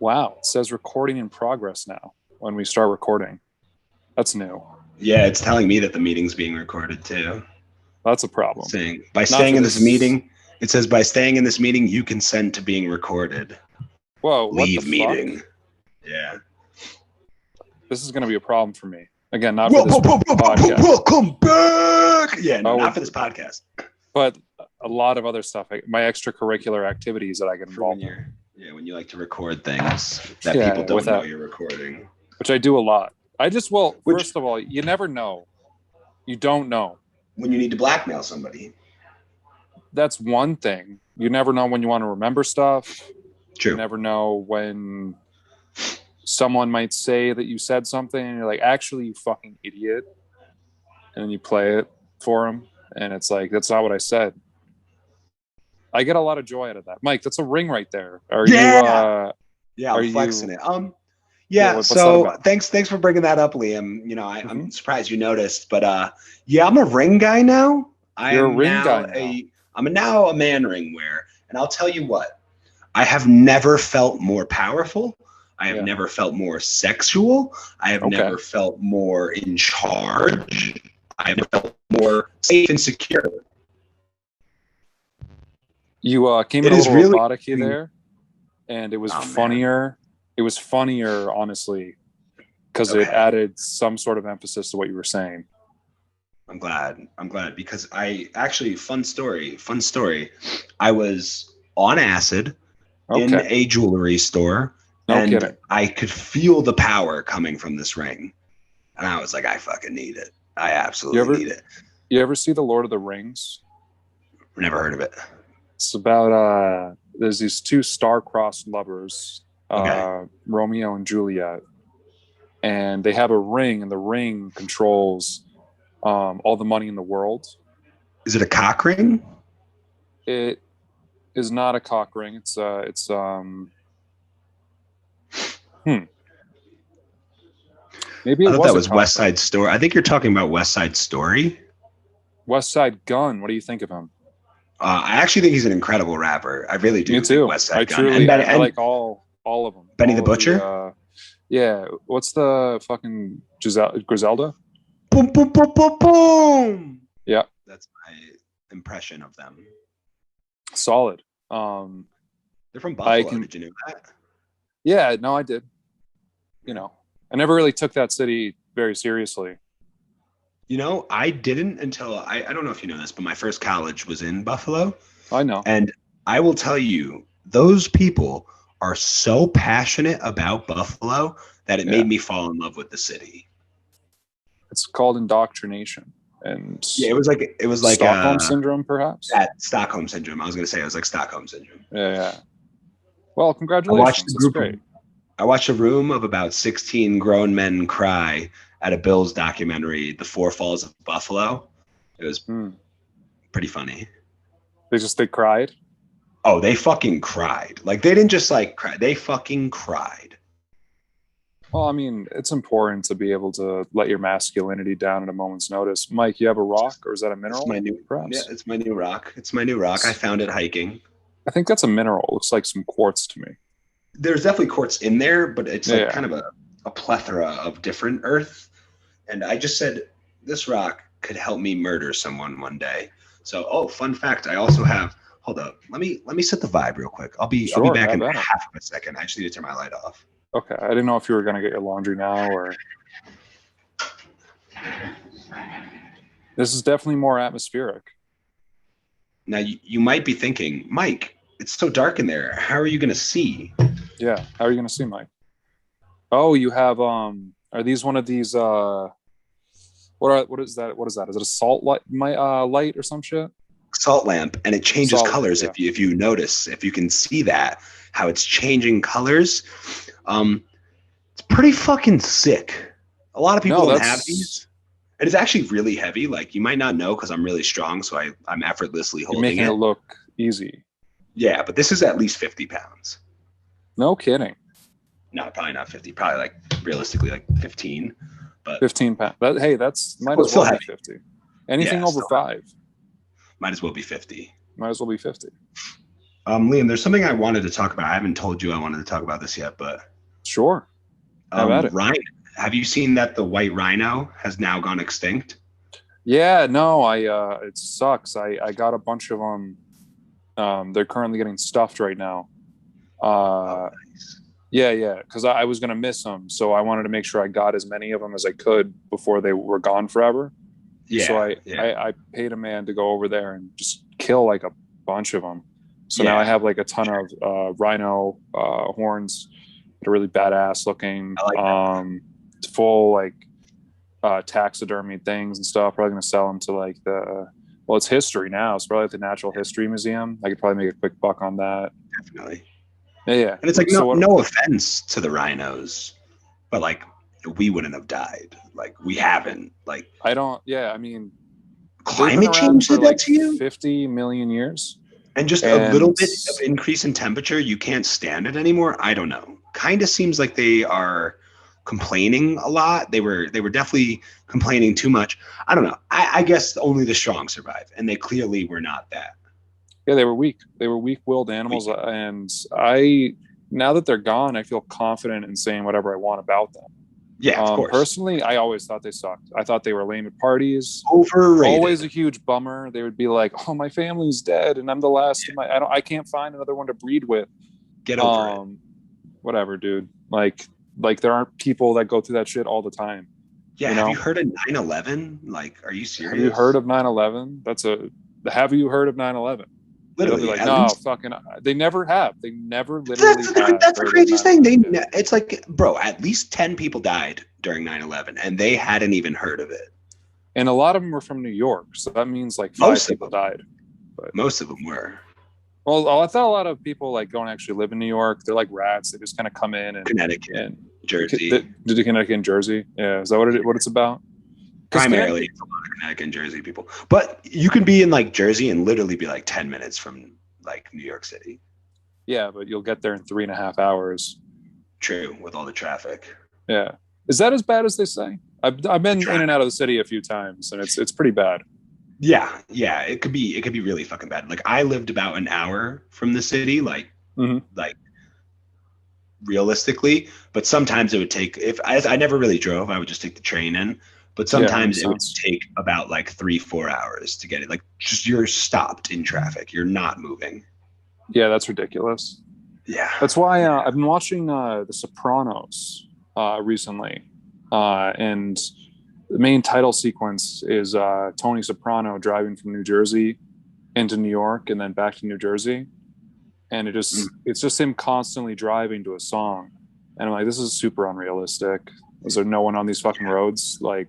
Wow, it says recording in progress now when we start recording. That's new. Yeah, it's telling me that the meeting's being recorded too. That's a problem. By staying in this meeting, it says by staying in this meeting, you consent to being recorded. Whoa, Leave what the meeting. Fuck? Yeah. This is going to be a problem for me. Again, not for this podcast. Welcome back. Yeah, no, not for this podcast. But a lot of other stuff, my extracurricular activities that I get involved in. Yeah, when you like to record things that people don't know you're recording. Which I do a lot. First of all, you never know. You don't know. When you need to blackmail somebody. That's one thing. You never know when you want to remember stuff. True. You never know when someone might say that you said something and you're like, actually, you fucking idiot. And then you play it for them. And it's like, that's not what I said. I get a lot of joy out of that. Mike, that's a ring right there. I'm flexing it. So thanks for bringing that up, Liam. You know, I'm surprised you noticed, but I'm a ring guy now. I'm now a man ring wearer, and I'll tell you what, I have never felt more powerful. I have never felt more sexual. I have never felt more in charge. I have never felt more safe and secure. You came in a little robotic-y there, and it was funnier. Man. It was funnier, honestly, because it added some sort of emphasis to what you were saying. I'm glad because fun story. I was on acid in a jewelry store, and I could feel the power coming from this ring. And I was like, I fucking need it. I absolutely need it. You ever see The Lord of the Rings? Never heard of it. It's about, there's these two star-crossed lovers, Romeo and Juliet. And they have a ring, and the ring controls all the money in the world. Is it a cock ring? It is not a cock ring. Maybe I thought that was West Side Story. I think you're talking about West Side Story. West Side Gun. What do you think of him? I actually think he's an incredible rapper. I really do. Me too. West Side Gun. I like all of them. Benny the Butcher? Yeah. What's the fucking Griselda? Boom, boom, boom, boom, boom. Yeah. That's my impression of them. Solid. They're from Buffalo. Did you know that? Yeah, no, I did. You know, I never really took that city very seriously. You know, I didn't until I don't know if you know this, but my first college was in Buffalo. I know. And I will tell you, those people are so passionate about Buffalo that it made me fall in love with the city. It's called indoctrination. And it was like Stockholm syndrome, perhaps. Stockholm syndrome. I was going to say it was like Stockholm syndrome. Yeah. Well, congratulations. I watched a room of about 16 grown men cry at a Bills documentary, The Four Falls of Buffalo. It was pretty funny. They cried? Oh, they fucking cried. Like, they didn't just like cry. They fucking cried. Well, I mean, it's important to be able to let your masculinity down at a moment's notice. Mike, you have a rock, or is that a mineral? It's my new rock. I found it hiking. I think that's a mineral. It looks like some quartz to me. There's definitely quartz in there, but it's like kind of a plethora of different earth. And I just said, this rock could help me murder someone one day. So, fun fact, I also have, hold up, let me set the vibe real quick. I'll be back in half of a second. I just need to turn my light off. Okay, I didn't know if you were going to get your laundry now or... This is definitely more atmospheric. Now, you might be thinking, Mike, it's so dark in there. How are you going to see? Yeah, how are you going to see, Mike? Oh, you have, are these one of these, what is that? What is that? Is it a salt light or some shit? Salt lamp, and it changes colors. If you notice, if you can see that, how it's changing colors. It's pretty fucking sick. A lot of people don't have these. And it's actually really heavy. Like, you might not know because I'm really strong, so I'm effortlessly holding it. Making it look easy. Yeah, but this is at least 50 pounds. No kidding. No, probably not 50. Probably like realistically like 15. But 15 pounds. That's might as well be 50. Anything over 5. Might as well be 50. Might as well be 50. Liam, there's something I wanted to talk about. I haven't told you I wanted to talk about this yet, but sure. How about it? Rhino. Have you seen that the white rhino has now gone extinct? Yeah, no, it sucks. I got a bunch of them. They're currently getting stuffed right now. Nice. Yeah, because I was gonna miss them, so I wanted to make sure I got as many of them as I could before they were gone forever. Yeah, so yeah. I paid a man to go over there and just kill like a bunch of them. So now Yeah, I have like a ton of rhino horns that are really badass looking. I like that. Full like taxidermy things and stuff. Probably gonna sell them to like it's history now. It's probably at the Natural History Museum. I could probably make a quick buck on that. Definitely. Yeah. And it's like So no offense to the rhinos, but like we wouldn't have died. Like we haven't. Like I don't. Yeah, I mean, climate change did that to you. 50 million years, and just a little bit of increase in temperature, you can't stand it anymore. I don't know. Kind of seems like they are complaining a lot. They were definitely complaining too much. I don't know. I guess only the strong survive, and they clearly were not that. Yeah, they were weak. They were weak-willed animals, and now that they're gone, I feel confident in saying whatever I want about them. Yeah, of course. Personally, I always thought they sucked. I thought they were lame at parties. Overrated. Always a huge bummer. They would be like, "Oh, my family's dead, and I'm the last of my. I can't find another one to breed with." Get over it. Whatever, dude. Like there aren't people that go through that shit all the time. Yeah, have you heard of 9/11? Like, are you serious? Have you heard of 9/11? Have you heard of 9/11? Literally, like, no, fucking. They never have. They never literally. That's the craziest thing. It's like, bro, at least 10 people died during 9/11, and they hadn't even heard of it. And a lot of them were from New York, so that means like 5 people died. But most of them were. Well, I thought a lot of people like don't actually live in New York. They're like rats. They just kind of come in and Connecticut, and Jersey. Did Connecticut and Jersey? Yeah, is that what it's about? Primarily, it's a lot of Connecticut and Jersey people. But you can be in like Jersey and literally be like 10 minutes from like New York City. Yeah, but you'll get there in 3.5 hours. True, with all the traffic. Yeah, is that as bad as they say? I've been in and out of the city a few times, and it's pretty bad. Yeah, it could be really fucking bad. Like I lived about an hour from the city, like realistically, but sometimes it would take I never really drove, I would just take the train in. But sometimes it would take about like 3-4 hours to get it. Like just you're stopped in traffic. You're not moving. Yeah, that's ridiculous. Yeah. That's why I've been watching The Sopranos recently. And the main title sequence is Tony Soprano driving from New Jersey into New York and then back to New Jersey. And it's just him constantly driving to a song. And I'm like, this is super unrealistic. Is there no one on these fucking roads? Like,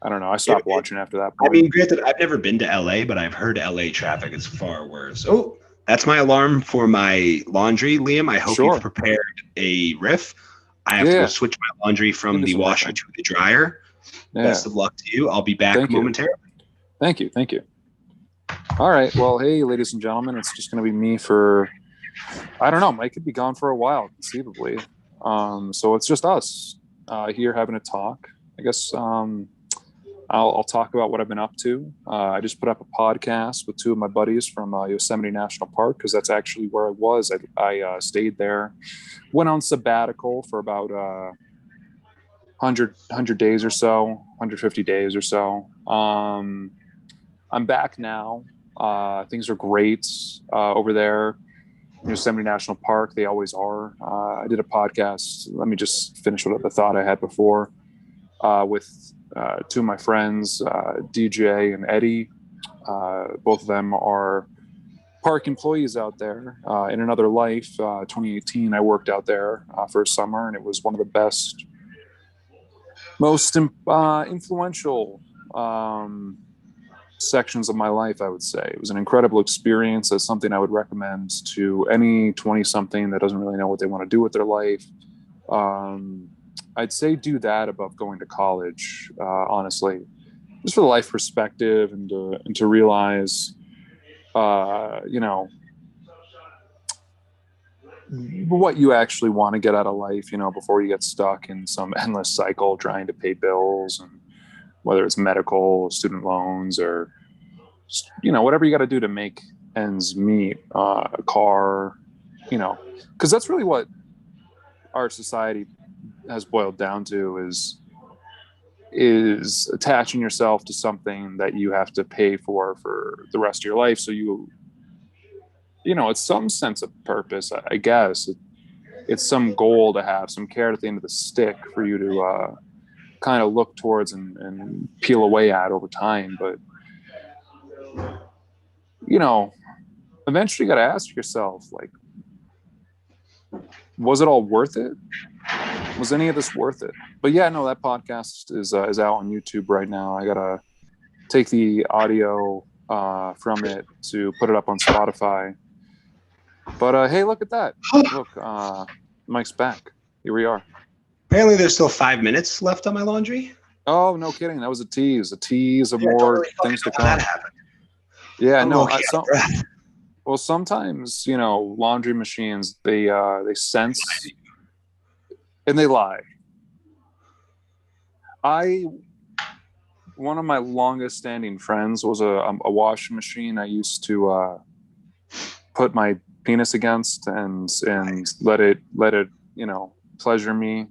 I don't know. I stopped watching after that point. I mean, granted, I've never been to LA, but I've heard LA traffic is far worse. Oh, that's my alarm for my laundry, Liam. I hope you've prepared a riff. I have to go switch my laundry from the washer to the dryer. Yeah. Best of luck to you. I'll be back momentarily. Thank you. All right. Well, hey, ladies and gentlemen, it's just going to be me for, I don't know, Mike could be gone for a while, conceivably. So it's just us here having a talk. I guess I'll talk about what I've been up to. I just put up a podcast with 2 of my buddies from Yosemite National Park, because that's actually where I was. I stayed there, went on sabbatical for about 100 days or so, 150 days or so. I'm back now. Things are great over there. Yosemite National Park, they always are. I did a podcast. Let me just finish with the thought I had before with 2 of my friends, DJ and Eddie. Both of them are park employees out there. In another life, 2018, I worked out there for a summer, and it was one of the best, most influential sections of my life, I would say. It was an incredible experience. It's something I would recommend to any 20-something that doesn't really know what they want to do with their life. I'd say do that above going to college, honestly, just for the life perspective and to realize, what you actually want to get out of life, before you get stuck in some endless cycle trying to pay bills, and whether it's medical, student loans, or, whatever you got to do to make ends meet, a car, you know, because that's really what our society has boiled down to is attaching yourself to something that you have to pay for the rest of your life. So it's some sense of purpose, I guess. It's some goal to have, some carrot at the end of the stick for you to kind of look towards and peel away at over time. But, eventually you got to ask yourself, like, was it all worth it? Was any of this worth it? But yeah, no, that podcast is out on YouTube right now. I got to take the audio from it to put it up on Spotify. But hey, look at that. Look, Mike's back. Here we are. Apparently there's still 5 minutes left on my laundry. Oh, no kidding. That was a tease of more things to come. Yeah, no. Well, sometimes, laundry machines, they sense and they lie. One of my longest standing friends was a washing machine I used to put my penis against and let it pleasure me.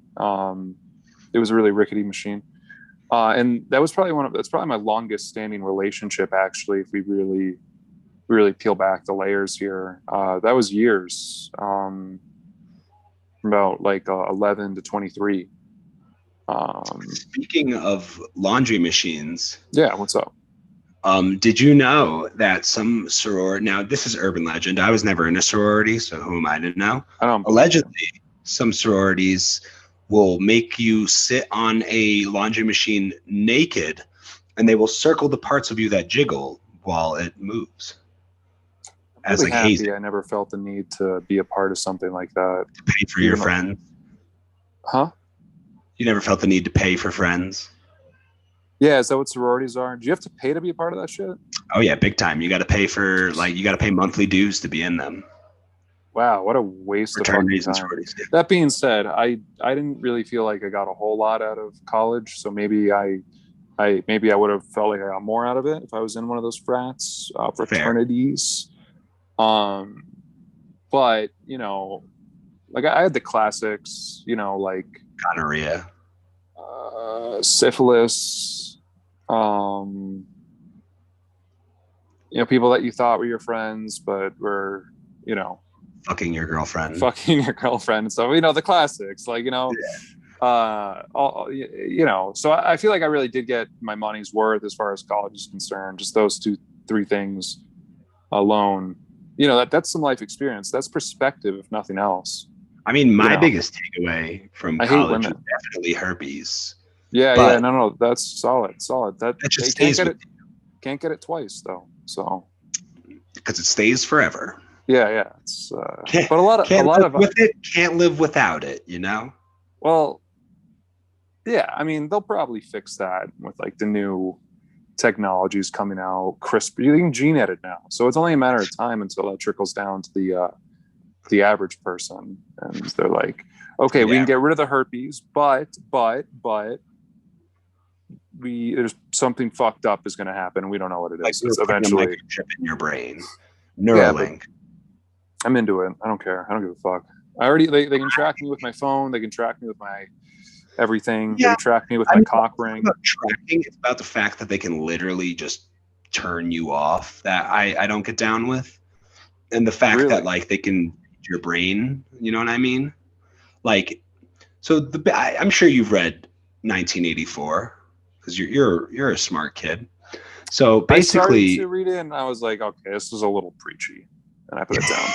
It was a really rickety machine, and that's probably my longest standing relationship, actually, if we really peel back the layers here. That was years, about like 11 to 23. Speaking of laundry machines, yeah, what's up? Did you know that some sorority, now this is urban legend, I was never in a sorority, so who am I to know? Allegedly, some sororities will make you sit on a laundry machine naked, and they will circle the parts of you that jiggle while it moves. As really happy hazing. I never felt the need to be a part of something like that. To pay for your friends? Huh? You never felt the need to pay for friends? Yeah, is that what sororities are? Do you have to pay to be a part of that shit? Oh yeah, big time. You got to pay monthly dues to be in them. Wow, what a waste of fucking time. Yeah. That being said, I didn't really feel like I got a whole lot out of college, so maybe I would have felt like I got more out of it if I was in one of those fraternities. But like I had the classics, like gonorrhea, syphilis, people that you thought were your friends but were fucking your girlfriend and stuff. The classics, like so I feel like I really did get my money's worth as far as college is concerned. Just those 2-3 things alone, that's some life experience. That's perspective, if nothing else. I mean, my biggest takeaway from college is definitely herpes. Yeah, no, that's solid. That just can't get it twice though. So because it stays forever. Yeah. It's but a lot of with it can't live without it. Well, yeah. I mean, they'll probably fix that with like the new technologies coming out. CRISPR, you can gene edit now, so it's only a matter of time until that trickles down to the average person, and they're like, okay, we can get rid of the herpes, but there's something fucked up is going to happen, and we don't know what it is. Like it's eventually a microchip in your brain, Neuralink. I'm into it. I don't care. I don't give a fuck. They can track me with my phone. They can track me with my everything. They can track me with my cock ring. Tracking. It's about the fact that they can literally just turn you off that I don't get down with, and the fact that like they can read your brain. You know what I mean? Like, so I'm sure you've read 1984 because you're a smart kid. So basically, I started to read it and I was like, okay, this is a little preachy, and I put it down.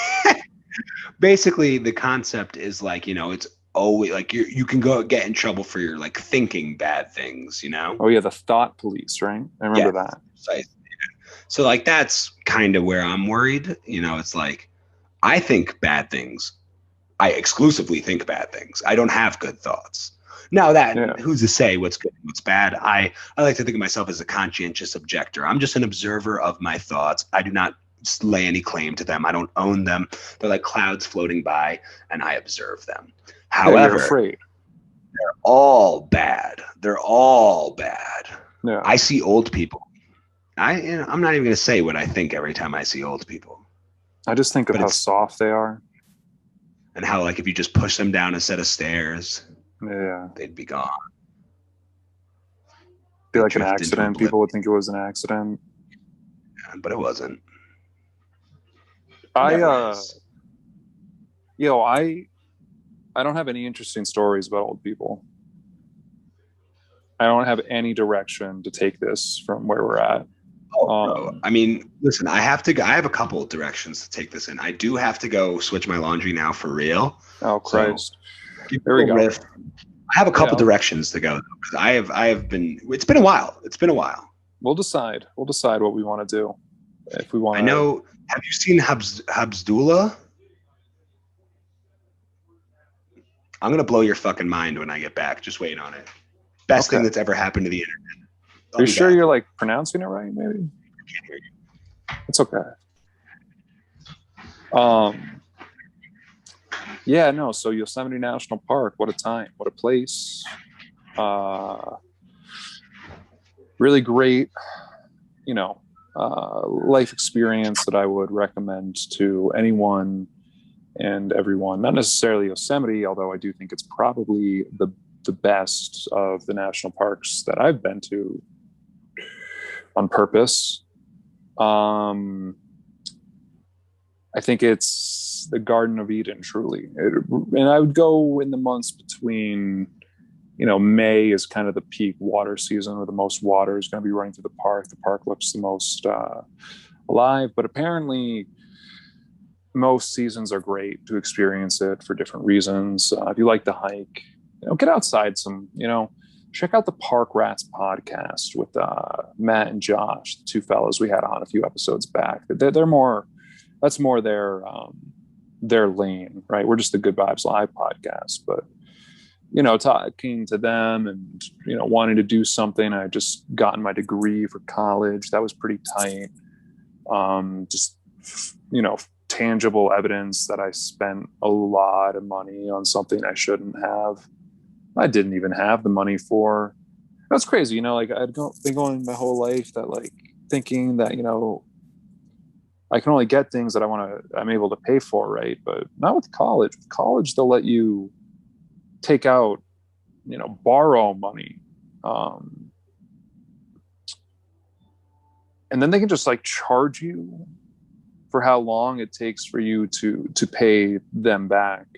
Basically, the concept is like, it's always like you can go get in trouble for your like thinking bad things, Oh yeah, the thought police, right? I remember that. So like that's kind of where I'm worried. It's like I think bad things. I exclusively think bad things. I don't have good thoughts. Now who's to say what's good and what's bad? I like to think of myself as a conscientious objector. I'm just an observer of my thoughts. I do not lay any claim to them. I don't own them. They're like clouds floating by, and I observe them. However, they're all bad. Yeah. I see old people, I'm not even gonna say what I think every time I see old people. I just think of how soft they are, and how like if you just push them down a set of stairs, they'd be gone. Be like an accident. People would think it was an accident, but it wasn't. I don't have any interesting stories about old people. I don't have any direction to take this from where we're at. I mean, listen, I have a couple of directions to take this in. I do have to go switch my laundry now for real. Oh, Christ. So, there we go. I have a couple directions to go because I have been, it's been a while. We'll decide what we want to do. If we want I know, have you seen Habsdullah? I'm going to blow your fucking mind when I get back. Just wait on it. Best thing that's ever happened to the internet. Are you sure you're like pronouncing it right? Maybe. I can't hear you. It's okay. Yeah, no. So Yosemite National Park, what a time, what a place. Really great, life experience that I would recommend to anyone and everyone. Not necessarily Yosemite, although I do think it's probably the best of the national parks that I've been to on purpose. I think it's the Garden of Eden, truly. And I would go in the months between, May is kind of the peak water season where the most water is going to be running through the park. The park looks the most alive, but apparently most seasons are great to experience it for different reasons. If you like the hike, get outside some, check out the Park Rats podcast with Matt and Josh, the two fellows we had on a few episodes back. They're more, that's more their lane, right? We're just the Good Vibes Live podcast, but talking to them and wanting to do something. I just gotten my degree for college. That was pretty tight. Just tangible evidence that I spent a lot of money on something I shouldn't have. I didn't even have the money for. That's crazy, like I'd been going my whole life that like thinking that I can only get things that I'm able to pay for, right? But not with college. With college, they'll let you take out, borrow money, and then they can just like charge you for how long it takes for you to pay them back.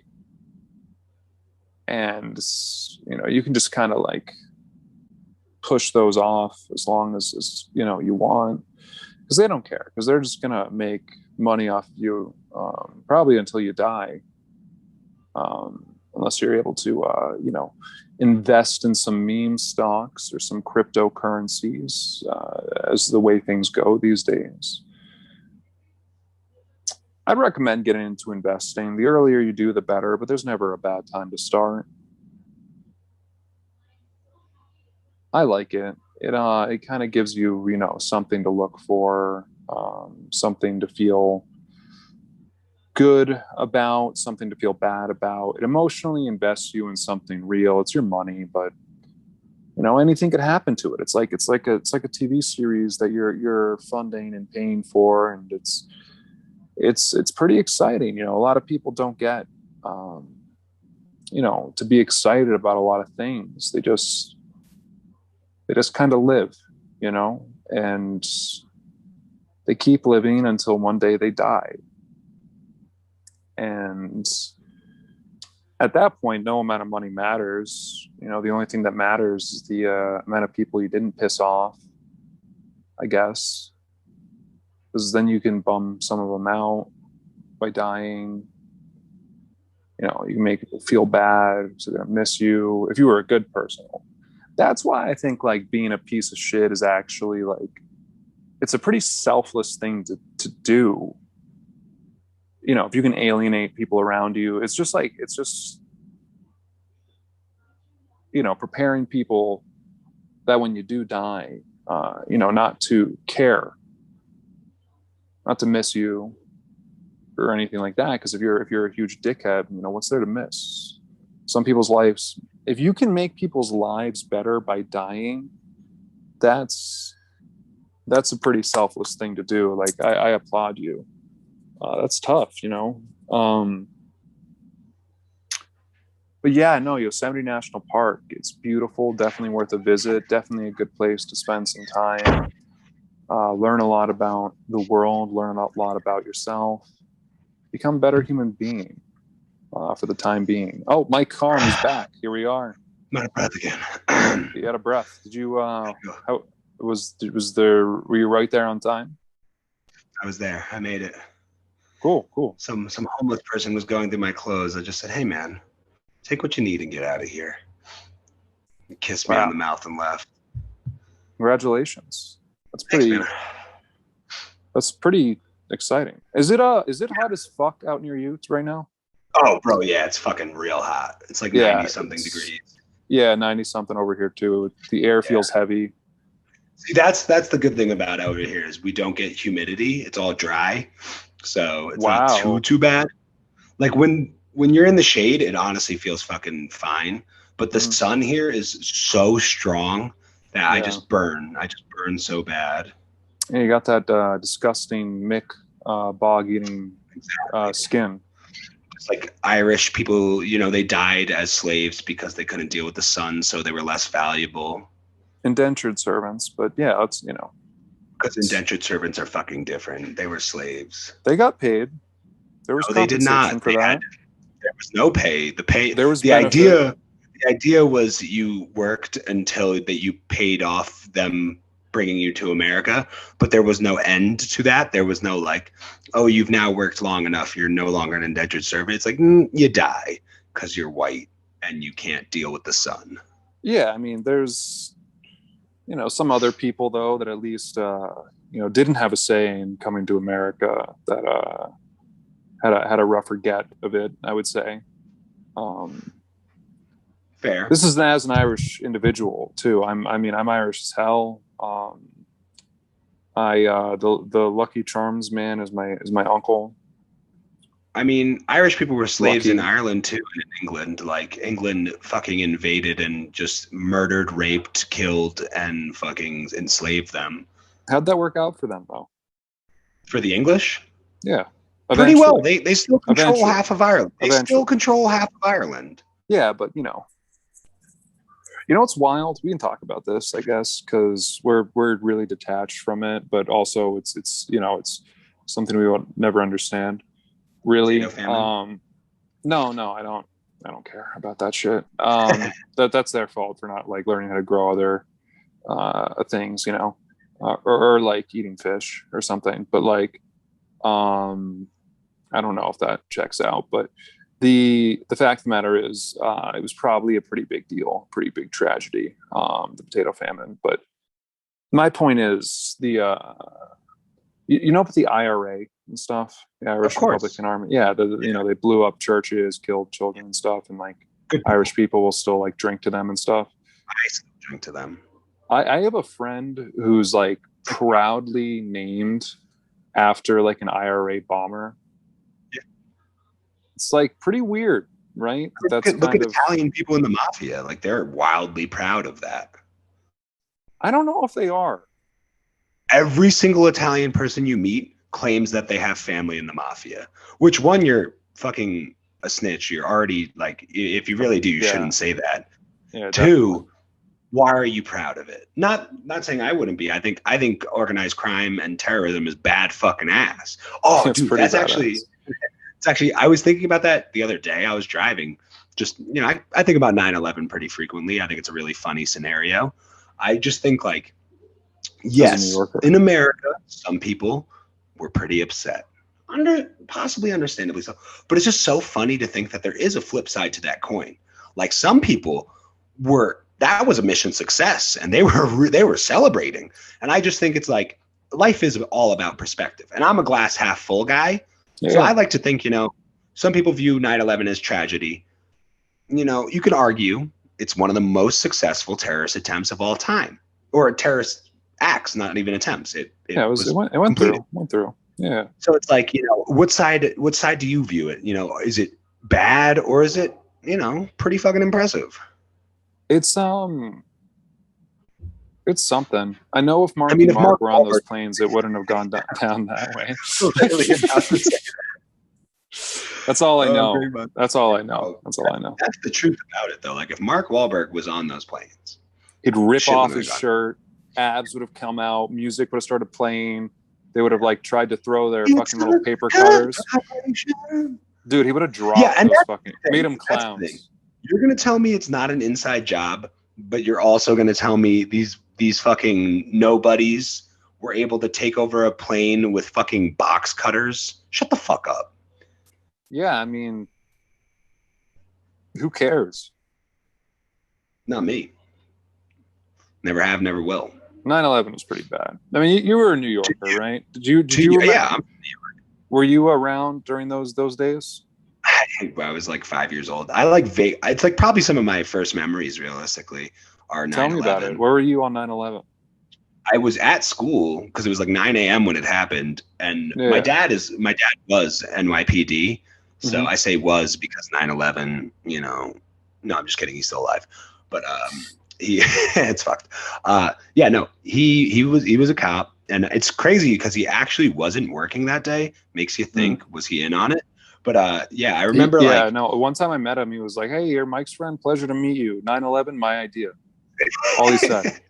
And you can just kind of like push those off as long as you want, because they don't care, because they're just gonna make money off you probably until you die, unless you're able to invest in some meme stocks or some cryptocurrencies, as the way things go these days. I'd recommend getting into investing. The earlier you do, the better, but there's never a bad time to start. I like it. It kind of gives you, something to look for, something to feel good about, something to feel bad about. It emotionally invests you in something real. It's your money, but anything could happen to it. It's like a TV series that you're funding and paying for, and it's pretty exciting. A lot of people don't get, to be excited about a lot of things. They just kind of live, and they keep living until one day they die. And at that point, no amount of money matters. The only thing that matters is the amount of people you didn't piss off, I guess. Because then you can bum some of them out by dying. You can make people feel bad, so they're gonna miss you if you were a good person. That's why I think like being a piece of shit is actually like, it's a pretty selfless thing to do. If you can alienate people around you, it's just preparing people that when you do die, not to care, not to miss you or anything like that. Because if you're a huge dickhead, what's there to miss? Some people's lives, if you can make people's lives better by dying, that's That's a pretty selfless thing to do. Like, I applaud you. That's tough, you know? But yeah, no, Yosemite National Park, it's beautiful, definitely worth a visit, definitely a good place to spend some time, learn a lot about the world, learn a lot about yourself, become a better human being for the time being. Oh, Mike Carm is back. Here we are. I'm out of breath again. You out of breath. Did you, how was there, were you right there on time? I was there. I made it. Cool. Some homeless person was going through my clothes. I just said, hey, man, take what you need and get out of here. He kissed me on the mouth and left. Congratulations. That's pretty exciting. Is it hot as fuck out near you right now? Oh, bro, yeah, it's fucking real hot. It's like 90 something degrees. Yeah, 90 something over here too. The air feels heavy. See, that's the good thing about over here is we don't get humidity. It's all dry. So it's not too bad. Like when you're in the shade, it honestly feels fucking fine. But the sun here is so strong that I just burn. I just burn so bad. And you got that disgusting Mick bog eating skin. It's like Irish people, you know, they died as slaves because they couldn't deal with the sun, so they were less valuable. Indentured servants, but yeah, it's, you know. Because indentured servants are fucking different. They were slaves. They got paid. There was they did not. For that. There was no pay. There was the benefit. The idea was you worked until that you paid off them bringing you to America, but there was no end to that. There was no like, oh, you've now worked long enough. You're no longer an indentured servant. It's like you die because you're white and you can't deal with the sun. Yeah, I mean, there's, you know, some other people though that at least you know, didn't have a say in coming to America that had a rougher get of it, I would say. Fair. This is as an Irish individual too. I'm Irish as hell. The Lucky Charms man is my uncle. I mean, Irish people were slaves in Ireland too, and in England. Like England fucking invaded and just murdered, raped, killed, and fucking enslaved them. How'd that work out for them though? For the English? Yeah. Pretty well. They still control half of Ireland. They still control half of Ireland. Yeah, but you know what's wild? We can talk about this, I guess, because we're really detached from it, but also it's you know, it's something we will never understand. Really. No, I don't care about that shit. That's their fault for not like learning how to grow other things, you know, or like eating fish or something. But like, I don't know if that checks out, but the fact of the matter is, it was probably a pretty big deal, pretty big tragedy, the potato famine. But my point is you know, with the IRA and stuff, the Irish Republican Army, you know, they blew up churches, killed children and stuff, and like Irish people will still like drink to them and stuff. I still drink to them. I have a friend who's like proudly named after like an IRA bomber. Yeah. It's like pretty weird, right? Look at Italian people in the mafia. Like they're wildly proud of that. I don't know if they are. Every single Italian person you meet claims that they have family in the mafia. Which one, you're fucking a snitch. You're already like, if you really do, you shouldn't say that. Yeah, two, why are you proud of it? Not saying I wouldn't be. I think organized crime and terrorism is bad fucking ass. Oh, dude, that's actually, I was thinking about that the other day. I was driving. Just, you know, I think about 9/11 pretty frequently. I think it's a really funny scenario. I just think like, yes, in America, some people were pretty upset. Possibly understandably so. But it's just so funny to think that there is a flip side to that coin. Like some people that was a mission success and they were celebrating. And I just think it's like life is all about perspective. And I'm a glass half full guy. Yeah. So I like to think, you know, some people view 9/11 as tragedy. You know, you can argue it's one of the most successful terrorist attempts of all time, or terrorist acts, not even attempts. It went through. Yeah. So it's like, you know, what side do you view it? You know, is it bad or is it, you know, pretty fucking impressive? It's It's something. I know if Mark and Mark were on those planes, it wouldn't have gone down that way. That's all I know. That's all I know. That's all I know. That's the truth about it, though. Like, if Mark Wahlberg was on those planes, he'd rip off his shirt, abs would have come out, music would have started playing. They would have like tried to throw their fucking little paper cutters. Dude, he would have dropped those fucking, made them clowns. You're gonna tell me it's not an inside job, but you're also gonna tell me these fucking nobodies were able to take over a plane with fucking box cutters? Shut the fuck up. Yeah, I mean, who cares? Not me. Never have, never will. 9/11 was pretty bad. I mean, you were a New Yorker, right? Did you remember? Yeah, I'm from New York. Were you around during those days? I was like 5 years old. I like vague. It's like probably some of my first memories, realistically, are 9/11. Tell me about it. Where were you on 9/11? I was at school because it was like 9 a.m. when it happened, and my dad was NYPD. So I say was because 9/11, you know, no, I'm just kidding. He's still alive, but it's fucked. He was a cop, and it's crazy because he actually wasn't working that day. Makes you think, was he in on it? But I remember one time I met him, he was like, "Hey, you're Mike's friend. Pleasure to meet you. 9/11, my idea." All he said.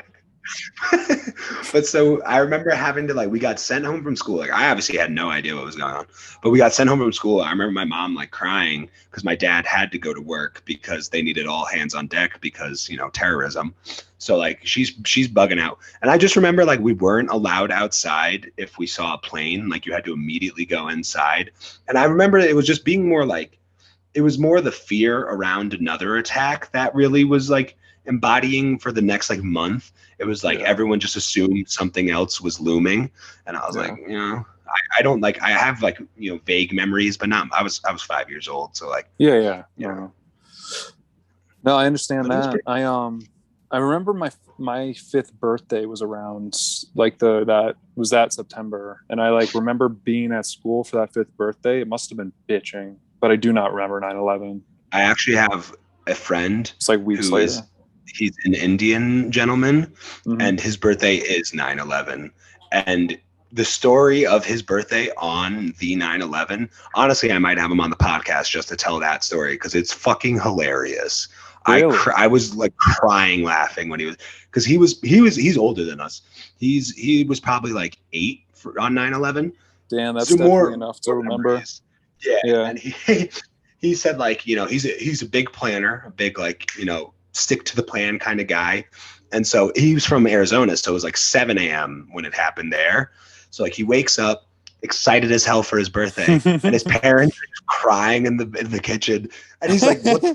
But so I remember having to we got sent home from school. Like, I obviously had no idea what was going on, but we got sent home from school. I remember my mom like crying because my dad had to go to work because they needed all hands on deck because, you know, terrorism. So like she's bugging out. And I just remember like we weren't allowed outside if we saw a plane. Like, you had to immediately go inside. And I remember it was just being more like, it was more the fear around another attack that really was like embodying for the next like month. It was like everyone just assumed something else was looming, and I was like, you know, I don't like. I have like, you know, vague memories, but not. I was 5 years old, so like, you know. No, I understand that. I remember my 5th birthday was around like that September, and I like remember being at school for that 5th birthday. It must have been bitching, but I do not remember 9/11. I actually have a friend. It's like weeks later. He's an Indian gentleman, and his birthday is 9/11. And the story of his birthday on the 9/11, honestly, I might have him on the podcast just to tell that story because it's fucking hilarious. Really? I was like crying laughing when he was, because he's older than us. He was probably like 8 on 9/11. Damn, that's definitely enough to remember. Yeah. And he said, like, you know, he's a big planner, a big, like, you know, stick to the plan kind of guy. And so he was from Arizona, so it was like 7 a.m. when it happened there. So like he wakes up excited as hell for his birthday, and his parents are crying in the kitchen, and he's like, what the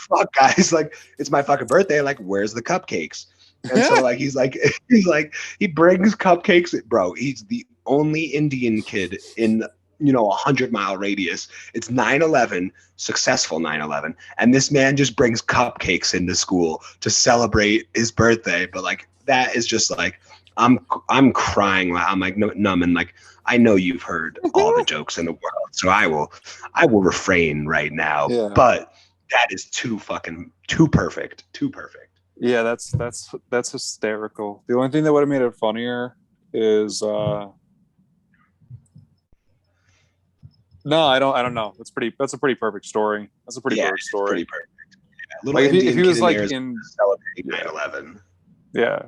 fuck, guys, like, it's my fucking birthday, like, where's the cupcakes? And so like he brings cupcakes, bro. He's the only Indian kid in, you know, 100-mile radius. It's 9/11, successful 9/11, and this man just brings cupcakes into school to celebrate his birthday. But like, that is just like, I'm crying. I'm like numb, and like, I know you've heard all the jokes in the world, so I will refrain right now. Yeah. But that is too perfect. Yeah, that's hysterical. The only thing that would have made it funnier is no, I don't know. That's a pretty perfect story. That's a pretty perfect story. Pretty perfect. Yeah. Like if he was like in celebrating 9/11. Yeah.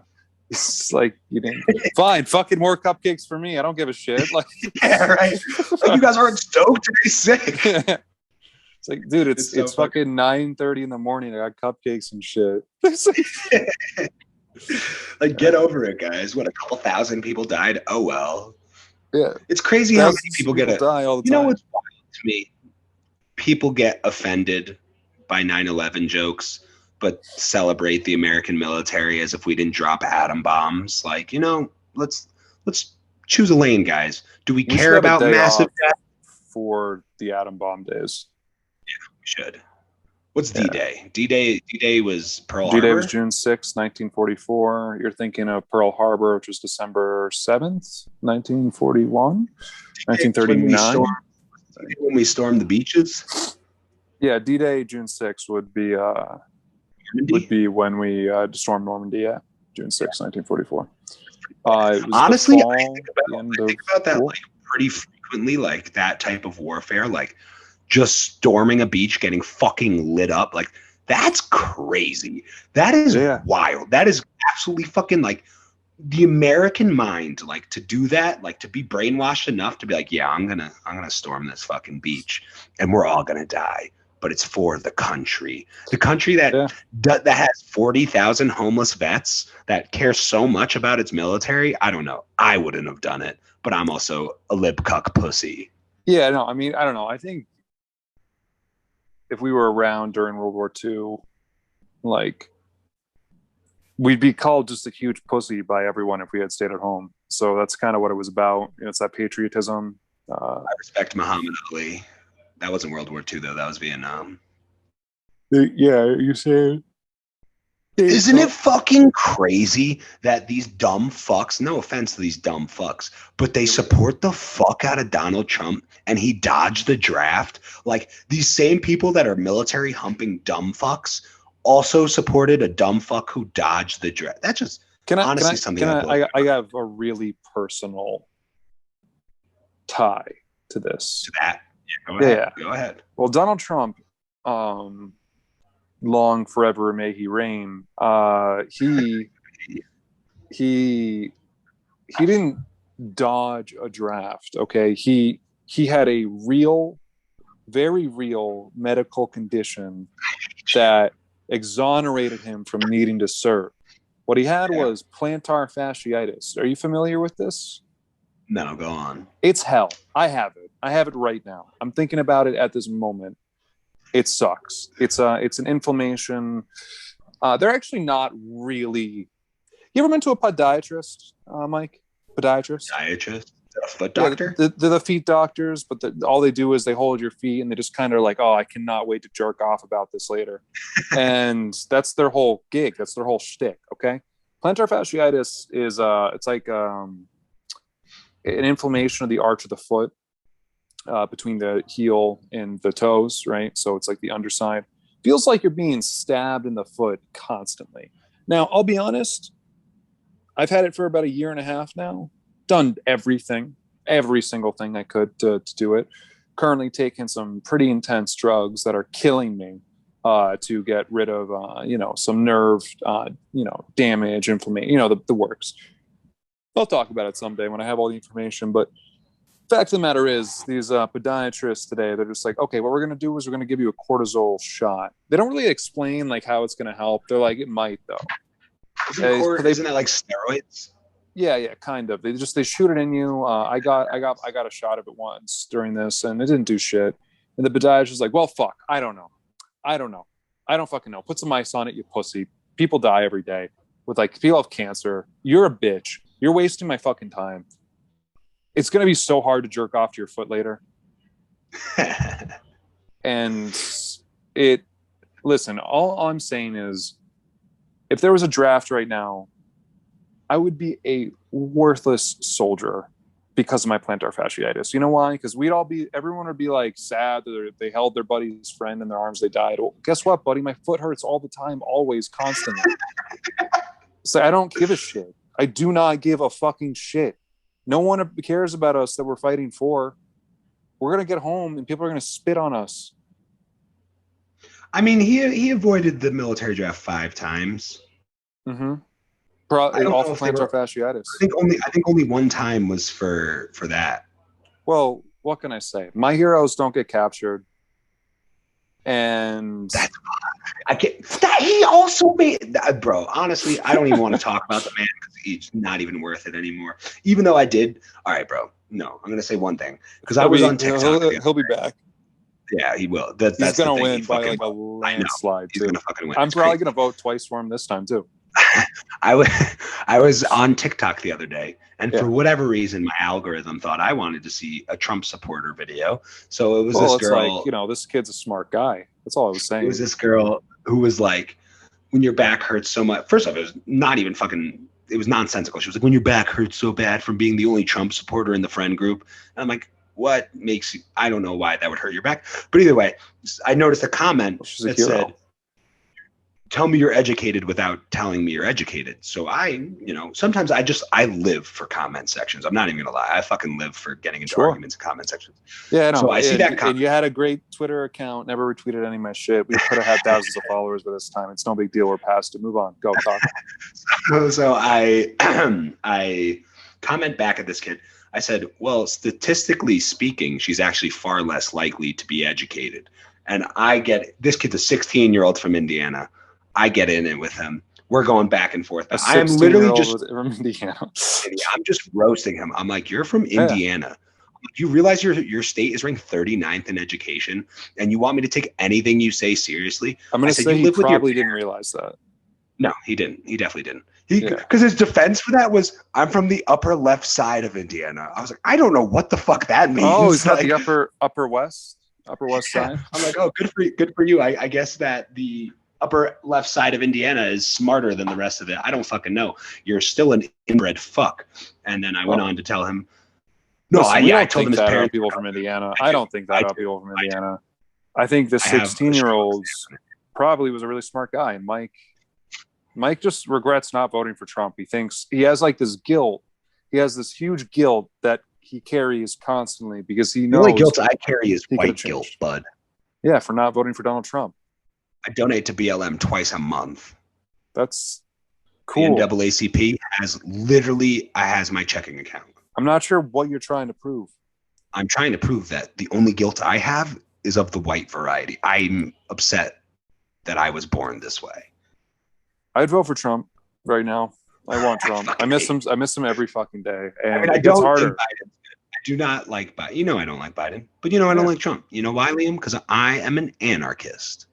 It's like, you didn't. Fine, fucking more cupcakes for me. I don't give a shit. Like, yeah, right. Like, you guys aren't stoked to be sick. It's like, dude, it's fucking 9:30 in the morning. I got cupcakes and shit. Like, get over it, guys. What, a couple thousand people died? Oh well. Yeah, it's crazy how many people die all the time. You know what's wild to me? People get offended by 9/11 jokes, but celebrate the American military as if we didn't drop atom bombs. Like, you know, let's choose a lane, guys. Do we care about massive death for the atom bomb days? Yeah, we should. What's D-Day? D-Day was Pearl Harbor? D-Day was June 6, 1944. You're thinking of Pearl Harbor, which was December 7th, 1941, 1939. When we stormed the beaches? Yeah, D-Day, June 6th would be when we stormed Normandy, yeah. June 6th, 1944. Honestly, I think about that like pretty frequently, like that type of warfare, like just storming a beach, getting fucking lit up. Like, that's crazy. That is wild. That is absolutely fucking like the American mind, like to do that, like to be brainwashed enough to be like, yeah, I'm gonna storm this fucking beach and we're all gonna die. But it's for the country that that has 40,000 homeless vets that care so much about its military. I don't know. I wouldn't have done it, but I'm also a lib cuck pussy. Yeah, no, I mean, I don't know. I think if we were around during World War II, like, we'd be called just a huge pussy by everyone if we had stayed at home. So that's kind of what it was about. It's that patriotism. I respect Muhammad Ali. That wasn't World War II, though. That was Vietnam. Yeah, you say. Isn't it fucking crazy that these dumb fucks, no offense to these dumb fucks, but they support the fuck out of Donald Trump and he dodged the draft? Like, these same people that are military humping dumb fucks also supported a dumb fuck who dodged the draft. That's just something I have a really personal tie to this. To that? Yeah, go ahead. Well, Donald Trump, long forever may he reign. He didn't dodge a draft. Okay, he had a real, very real medical condition that exonerated him from needing to serve. What he had was plantar fasciitis. Are you familiar with this? No, go on. It's hell. I have it. I have it right now. I'm thinking about it at this moment. It sucks. It's an inflammation. They're actually not really. You ever been to a podiatrist, Mike? Podiatrist? Podiatrist? A foot doctor? Yeah, they're the feet doctors, but all they do is they hold your feet and they just kind of like, oh, I cannot wait to jerk off about this later. And that's their whole gig. That's their whole shtick. Okay. Plantar fasciitis is it's like an inflammation of the arch of the foot between the heel and the toes, right? So it's like the underside. Feels like you're being stabbed in the foot constantly. Now, I'll be honest. I've had it for about 1.5 years now. Done everything, every single thing I could to do it. Currently taking some pretty intense drugs that are killing me to get rid of, some nerve, damage, inflammation, the works. I'll talk about it someday when I have all the information. But fact of the matter is, these podiatrists today, they're just like, okay, what we're going to do is we're going to give you a cortisol shot. They don't really explain like how it's going to help. They're like, it might though. Isn't that like steroids? Yeah, kind of. They shoot it in you. I got a shot of it once during this, and it didn't do shit. And the podiatrist was like, well, fuck, I don't know. I don't fucking know. Put some ice on it, you pussy. People die every day with people have cancer. You're a bitch. You're wasting my fucking time. It's gonna be so hard to jerk off to your foot later. And listen, all I'm saying is, if there was a draft right now, I would be a worthless soldier because of my plantar fasciitis. You know why? Because everyone would be like sad that they held their buddy's friend in their arms, they died. Well, guess what, buddy? My foot hurts all the time, always, constantly. So I don't give a shit. I do not give a fucking shit. No one cares about us that we're fighting for. We're going to get home and people are going to spit on us. I mean, he avoided the military draft 5 times. Mm-hmm. All for plantar fasciitis. I think only one time was for that. Well, what can I say? My heroes don't get captured, and he also made, bro. Honestly, I don't even want to talk about the man because he's not even worth it anymore. Even though I did. All right, bro. No, I'm gonna say one thing because I was on TikTok. He'll be back. Yeah, he will. He's gonna win by like a landslide. He's gonna fucking win. I'm probably gonna vote twice for him this time too. I was on TikTok the other day, and for whatever reason, my algorithm thought I wanted to see a Trump supporter video. So it was this girl. Like, this kid's a smart guy. That's all I was saying. It was this girl who was like, when your back hurts so much. First off, it was not even fucking. It was nonsensical. She was like, when your back hurts so bad from being the only Trump supporter in the friend group. And I'm like, what makes you? I don't know why that would hurt your back. But either way, I noticed a comment that said, tell me you're educated without telling me you're educated. So sometimes I live for comment sections. I'm not even gonna lie. I fucking live for getting into arguments in comment sections. Yeah, no. So I see that and you had a great Twitter account, never retweeted any of my shit. We could have had thousands of followers by this time. It's no big deal. We're past it. Move on. Go talk. So I I comment back at this kid. I said, well, statistically speaking, she's actually far less likely to be educated. And this kid's a 16-year-old from Indiana. I get in it with him. We're going back and forth. I'm literally just from Indiana. I'm just roasting him. I'm like, you're from Indiana. Yeah. You realize your state is ranked 39th in education, and you want me to take anything you say seriously? I'm going to say he probably didn't realize that. No, he didn't. He definitely didn't. Because his defense for that was, I'm from the upper left side of Indiana. I was like, I don't know what the fuck that means. Oh, is that like, the upper west side? I'm like, oh, good for you. I guess that the upper left side of Indiana is smarter than the rest of it. I don't fucking know. You're still an inbred fuck. And then I went on to tell him, I told him his parents. People from Indiana. I don't think that about people from Indiana. I think the 16-year-old probably was a really smart guy. And Mike just regrets not voting for Trump. He thinks he has like this guilt. He has this huge guilt that he carries constantly because he knows. The only guilt I carry is white guilt, bud. Yeah, for not voting for Donald Trump. I donate to BLM twice a month. That's cool. The NAACP has my checking account. I'm not sure what you're trying to prove. I'm trying to prove that the only guilt I have is of the white variety. I'm upset that I was born this way. I'd vote for Trump right now. I want Trump. I miss him. I miss him every fucking day. And it gets harder. I do not like Biden. You know I don't like Biden. But I don't like Trump. You know why, Liam? Because I am an anarchist.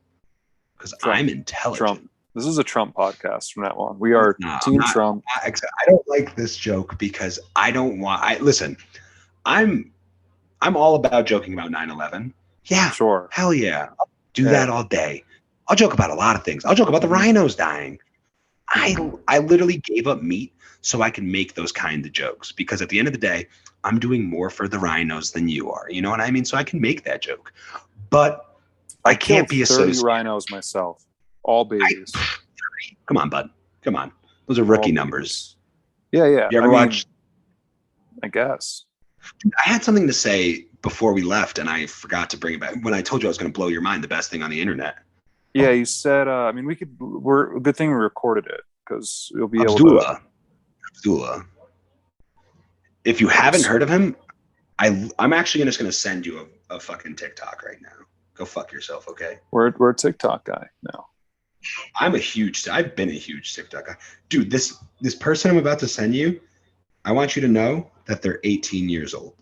Because I'm intelligent. Trump. This is a Trump podcast from now on. We are Team Trump. I don't like this joke because I don't want. Listen, I'm all about joking about 9/11. Yeah, sure. Hell yeah, I'll do that all day. I'll joke about a lot of things. I'll joke about the rhinos dying. I literally gave up meat so I can make those kind of jokes because at the end of the day, I'm doing more for the rhinos than you are. You know what I mean? So I can make that joke, but I can't be associated. 30 rhinos myself, all babies. Come on, bud. Come on. Those are rookie numbers. Yeah. You ever watch? I guess. I had something to say before we left, and I forgot to bring it back. When I told you I was going to blow your mind, the best thing on the internet. Yeah, you said. We're good thing we recorded it because you'll be able to. Abdullah. If you haven't heard of him, I'm actually just going to send you a fucking TikTok right now. Go fuck yourself, okay? We're a TikTok guy now. I've been a huge TikTok guy. Dude, this person I'm about to send you, I want you to know that they're 18 years old.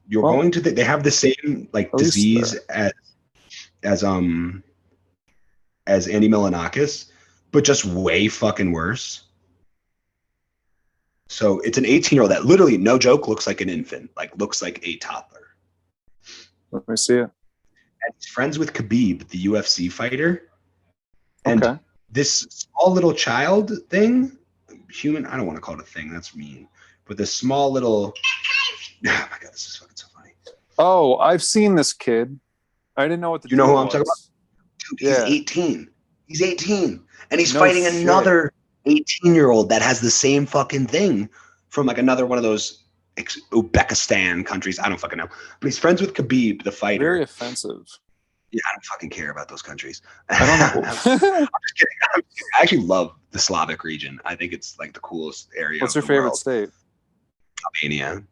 They have the same like disease as Andy Milonakis, but just way fucking worse. So it's an 18-year-old that literally, no joke, looks like an infant, like looks like a toddler. Let me see it. And he's friends with Khabib, the UFC fighter. And this small little child thing, human, I don't want to call it a thing, that's mean. But this small little, oh my God, this is fucking so funny. Oh, I've seen this kid. I didn't know what the You know who I'm talking about? Dude, he's 18. He's 18. And he's fighting another 18-year-old that has the same fucking thing from like another one of those Uzbekistan countries. I don't fucking know. But he's friends with Khabib, the fighter. Very offensive. Yeah, I don't fucking care about those countries. I don't know. I'm just kidding. I actually love the Slavic region. I think it's like the coolest area. What's your favorite state? Albania.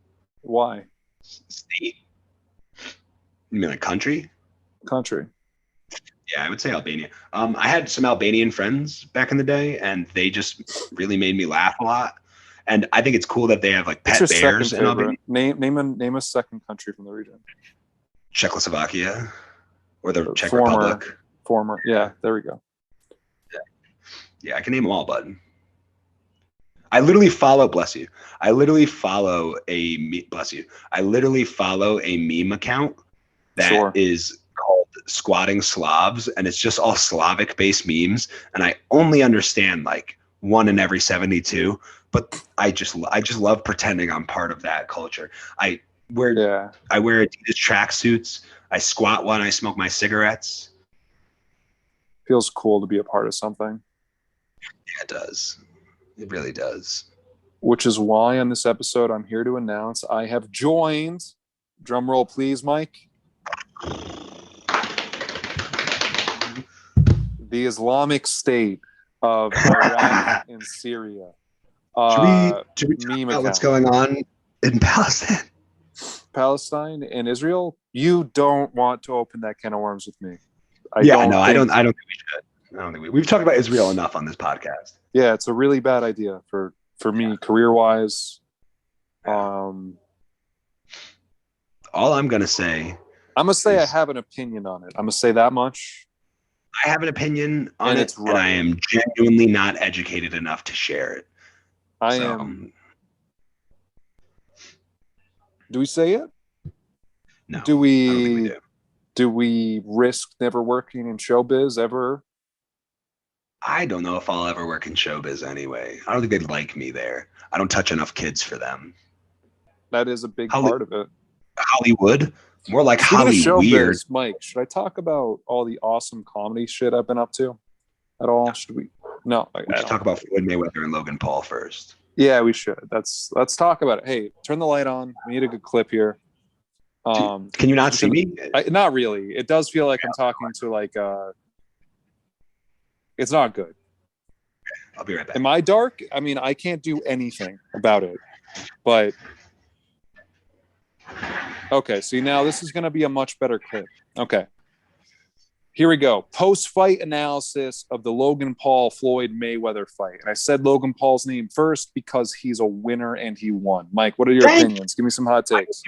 Why? State? You mean like country? Country. Yeah, I would say Albania. I had some Albanian friends back in the day, and they just really made me laugh a lot. And I think it's cool that they have like pet bears in Albania. Name a second country from the region. Czechoslovakia or the Czech Republic. Former. Yeah, there we go. Yeah, I can name them all, bud. I literally follow, bless you. I literally follow a meme account that is called Squatting Slavs, and it's just all Slavic based memes. And I only understand like one in every 72, but I just love pretending I'm part of that culture. I wear Adidas tracksuits. I squat when I smoke my cigarettes. Feels cool to be a part of something. Yeah, it does. It really does. Which is why on this episode, I'm here to announce I have joined, drum roll please, Mike, the Islamic State of Iraq and Syria. Should we talk about what's going on in Palestine? Palestine and Israel? You don't want to open that can of worms with me. I don't think we should. I don't think we've talked about Israel enough on this podcast. Yeah, it's a really bad idea for me, career-wise. All I'm going to say... I have an opinion on it. I'm going to say that much. I have an opinion on it, and I am genuinely not educated enough to share it. I am... Do we say it? No. Do we... I don't think we do. Do we risk never working in showbiz ever? I don't know if I'll ever work in showbiz anyway. I don't think they'd like me there. I don't touch enough kids for them. That is a big part of it. Hollywood? More like Hollyweird. Mike, should I talk about all the awesome comedy shit I've been up to at all? Should we? No. We should talk about Floyd Mayweather and Logan Paul first. Yeah, we should. Let's talk about it. Hey, turn the light on. We need a good clip here. Can you not see me? Not really. It does feel like I'm talking to like it's not good. Okay, I'll be right back. Am I dark? I mean, I can't do anything about it. But okay, see now this is gonna be a much better clip. Okay. Here we go. Post-fight analysis of the Logan Paul Floyd Mayweather fight. And I said Logan Paul's name first because he's a winner and he won. Mike, what are your opinions? Give me some hot takes.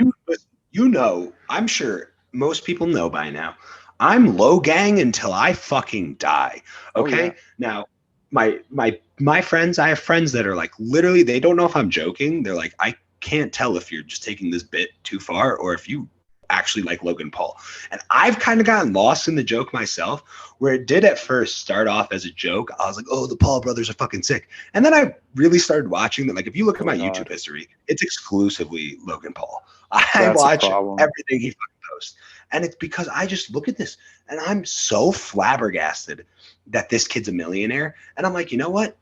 You know, I'm sure most people know by now, I'm low gang until I fucking die. Okay. Oh, yeah. Now, my friends, I have friends that are like, literally, they don't know if I'm joking. They're like, I can't tell if you're just taking this bit too far or if you actually like Logan Paul. And I've kind of gotten lost in the joke myself, where it did at first start off as a joke. I was like, oh, the Paul brothers are fucking sick. And then I really started watching them. Like, if you look at my YouTube history, it's exclusively Logan Paul. I watch everything he fucking posts. And it's because I just look at this and I'm so flabbergasted that this kid's a millionaire. And I'm like, you know what?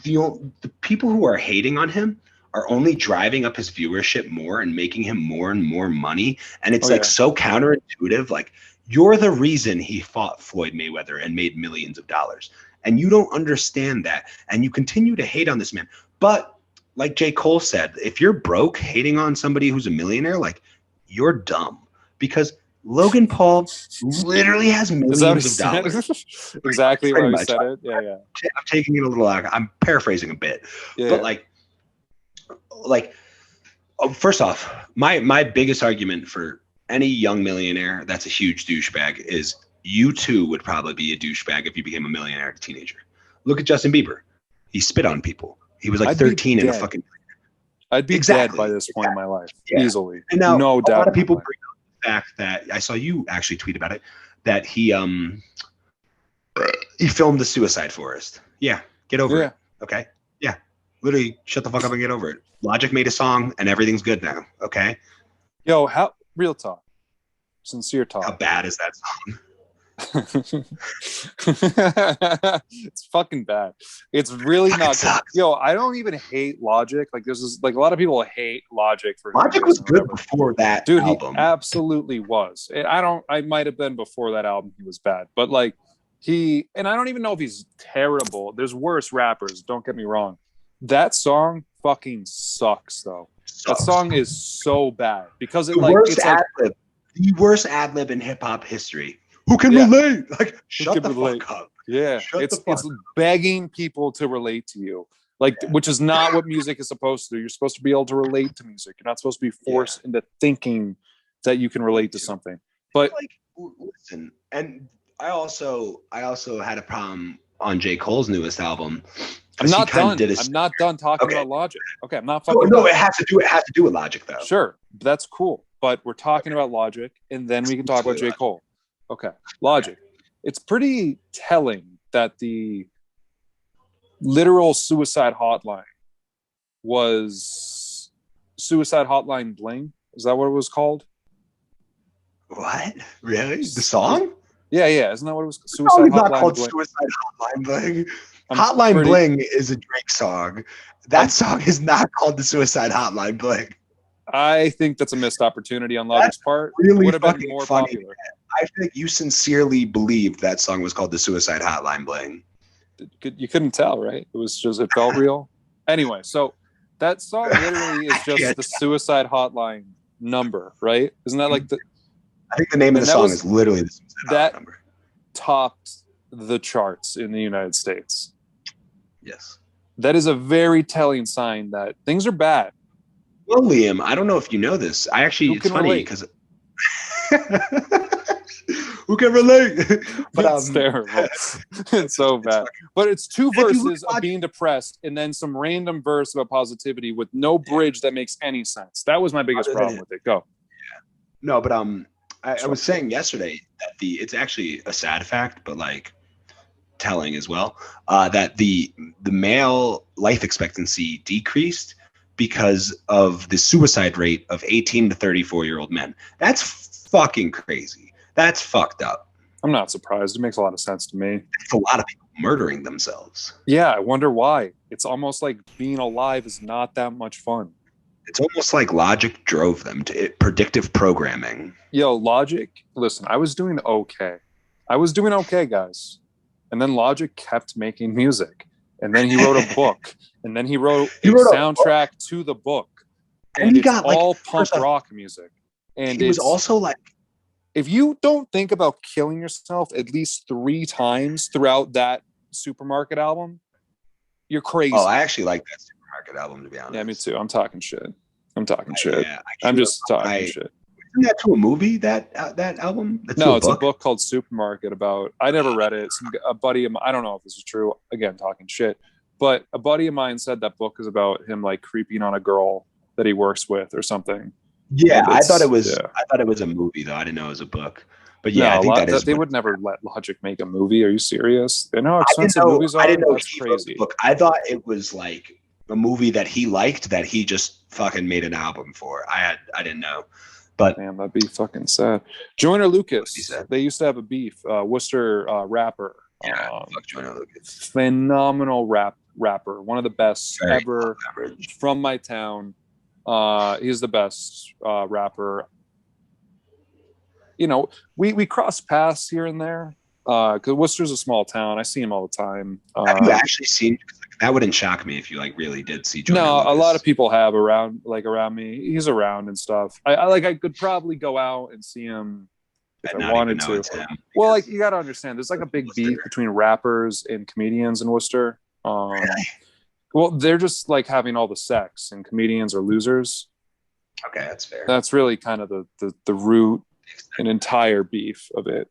The people who are hating on him are only driving up his viewership more and making him more and more money. And it's so counterintuitive. Like, you're the reason he fought Floyd Mayweather and made millions of dollars. And you don't understand that. And you continue to hate on this man. But like J. Cole said, if you're broke hating on somebody who's a millionaire, like, you're dumb. Because Logan Paul literally has millions of dollars. Exactly where you said it. Yeah. I'm taking it a little out. I'm paraphrasing a bit. Yeah. But like, first off, my biggest argument for any young millionaire that's a huge douchebag is you too would probably be a douchebag if you became a millionaire as a teenager. Look at Justin Bieber. He spit on people. He was like 13 in a fucking... I'd be dead by this point in my life. Easily. And now, no doubt. A lot of people bring up the fact that, I saw you actually tweet about it, that he filmed the Suicide Forest. Yeah. Get over it. Okay. Yeah. Literally shut the fuck up and get over it. Logic made a song and everything's good now. Okay. Yo, real talk. Sincere talk. How bad is that song? It's fucking bad. It's really not good. Yo, I don't even hate Logic. Like, this is like a lot of people hate Logic for Logic was good before that album. He absolutely was. I might have been before that album he was bad, but like and I don't even know if he's terrible. There's worse rappers, don't get me wrong. That song fucking sucks though. That song is so bad because the worst ad lib in hip hop history. Who can relate? Like, shut the fuck up. Yeah, it's begging people to relate to you, like, which is not what music is supposed to do. You're supposed to be able to relate to music. You're not supposed to be forced into thinking that you can relate to something. But like, listen, and I also had a problem on J. Cole's newest album. I'm not done talking about Logic. Okay, I'm not fucking. No, it has to do with Logic though. Sure, that's cool. But we're talking about Logic, and then we can talk about J. Cole. Okay, Logic. It's pretty telling that the literal suicide hotline was Suicide Hotline Bling. Is that what it was called? What? Really? The song? Yeah. Isn't that what it was? Suicide Hotline not called Bling. Suicide Hotline Bling. Hotline Bling is a Drake song. That song is not called the Suicide Hotline Bling. I think that's a missed opportunity on Logic's part. Really it would have been more funny. Popular. I think you sincerely believed that song was called the Suicide Hotline Bling. You couldn't tell, right? It was just, it felt real. Anyway, so that song literally is just the Suicide Hotline number, right? Isn't that like the... I think the name of the song is literally the Suicide Hotline number. Topped the charts in the United States. Yes. That is a very telling sign that things are bad. Well, Liam, I don't know if you know this. It's funny because who can relate? But it's terrible. It's so bad. But it's two verses of being depressed and then some random verse about positivity with no bridge that makes any sense. That was my biggest problem with it. Go. Yeah. No, but I was saying yesterday that it's actually a sad fact, but like telling as well, that the male life expectancy decreased because of the suicide rate of 18 to 34-year-old men. That's fucking crazy. That's fucked up. I'm not surprised. It makes a lot of sense to me. It's a lot of people murdering themselves. Yeah, I wonder why. It's almost like being alive is not that much fun. It's almost like logic drove them to it. Predictive programming. Yo, logic. Listen, I was doing okay. Guys. And then Logic kept making music. And then he wrote a book. And then he wrote a soundtrack to the book. And it's got all punk rock music. And he was also like, if you don't think about killing yourself at least 3 times throughout that Supermarket album, you're crazy. Oh, I actually like that Supermarket album, to be honest. Yeah, me too. I'm talking shit. Yeah, I'm just talking shit. Isn't that to a movie, that album? No, it's a book called Supermarket about... I never read it. A buddy of mine... I don't know if this is true. Again, talking shit. But a buddy of mine said that book is about him like creeping on a girl that he works with or something. Yeah, I thought it was. Yeah. I thought it was a movie, though. I didn't know it was a book. But yeah, no, I think they would never let Logic make a movie. Are you serious? They know how expensive movies are. I didn't know that's crazy. Look, I thought it was like a movie that he liked that he just fucking made an album for. I didn't know. But man, that'd be fucking sad. Joyner Lucas. They used to have a beef. Worcester rapper. Yeah, fuck Joyner Lucas. Phenomenal rapper. One of the best ever from my town. He's the best rapper. You know, we cross paths here and there because Worcester's a small town. I see him all the time. Have you actually seen? That wouldn't shock me if you like really did see Joyner Lucas. A lot of people have around me. He's around and stuff. I could probably go out and see him if I wanted to. Well, like you got to understand, there's like a big beef between rappers and comedians in Worcester. Really? Well, they're just like having all the sex, and comedians are losers. Okay, that's fair. That's really kind of the root and entire beef of it.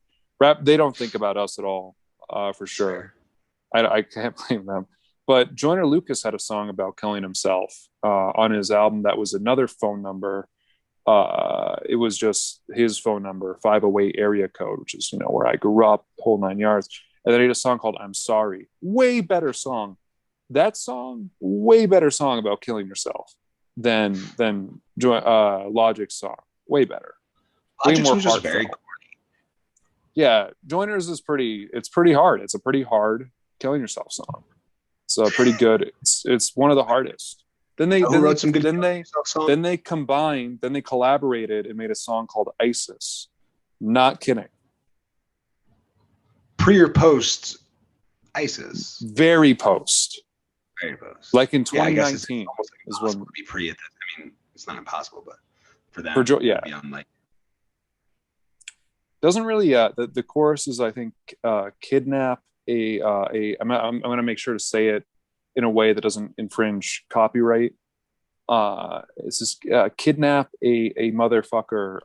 They don't think about us at all, for sure. I can't blame them. But Joyner Lucas had a song about killing himself on his album that was another phone number. It was just his phone number, 508 area code, which is where I grew up, whole 9 yards. And then he had a song called "I'm Sorry." Way better song. That song, way better song about killing yourself than Logic's song. Way better. Logic's was just very corny. Yeah, Joyner's is pretty hard. It's a pretty hard killing yourself song. So pretty good. It's one of the hardest. Then they combined, then they collaborated and made a song called "ISIS." Not kidding. Pre or post ISIS? Very post. Very post. Like in 2019 is when to be pre at that. I mean, it's not impossible, but for them, doesn't really. The chorus is, I think, kidnap I'm going to make sure to say it in a way that doesn't infringe copyright. It's just kidnap a motherfucker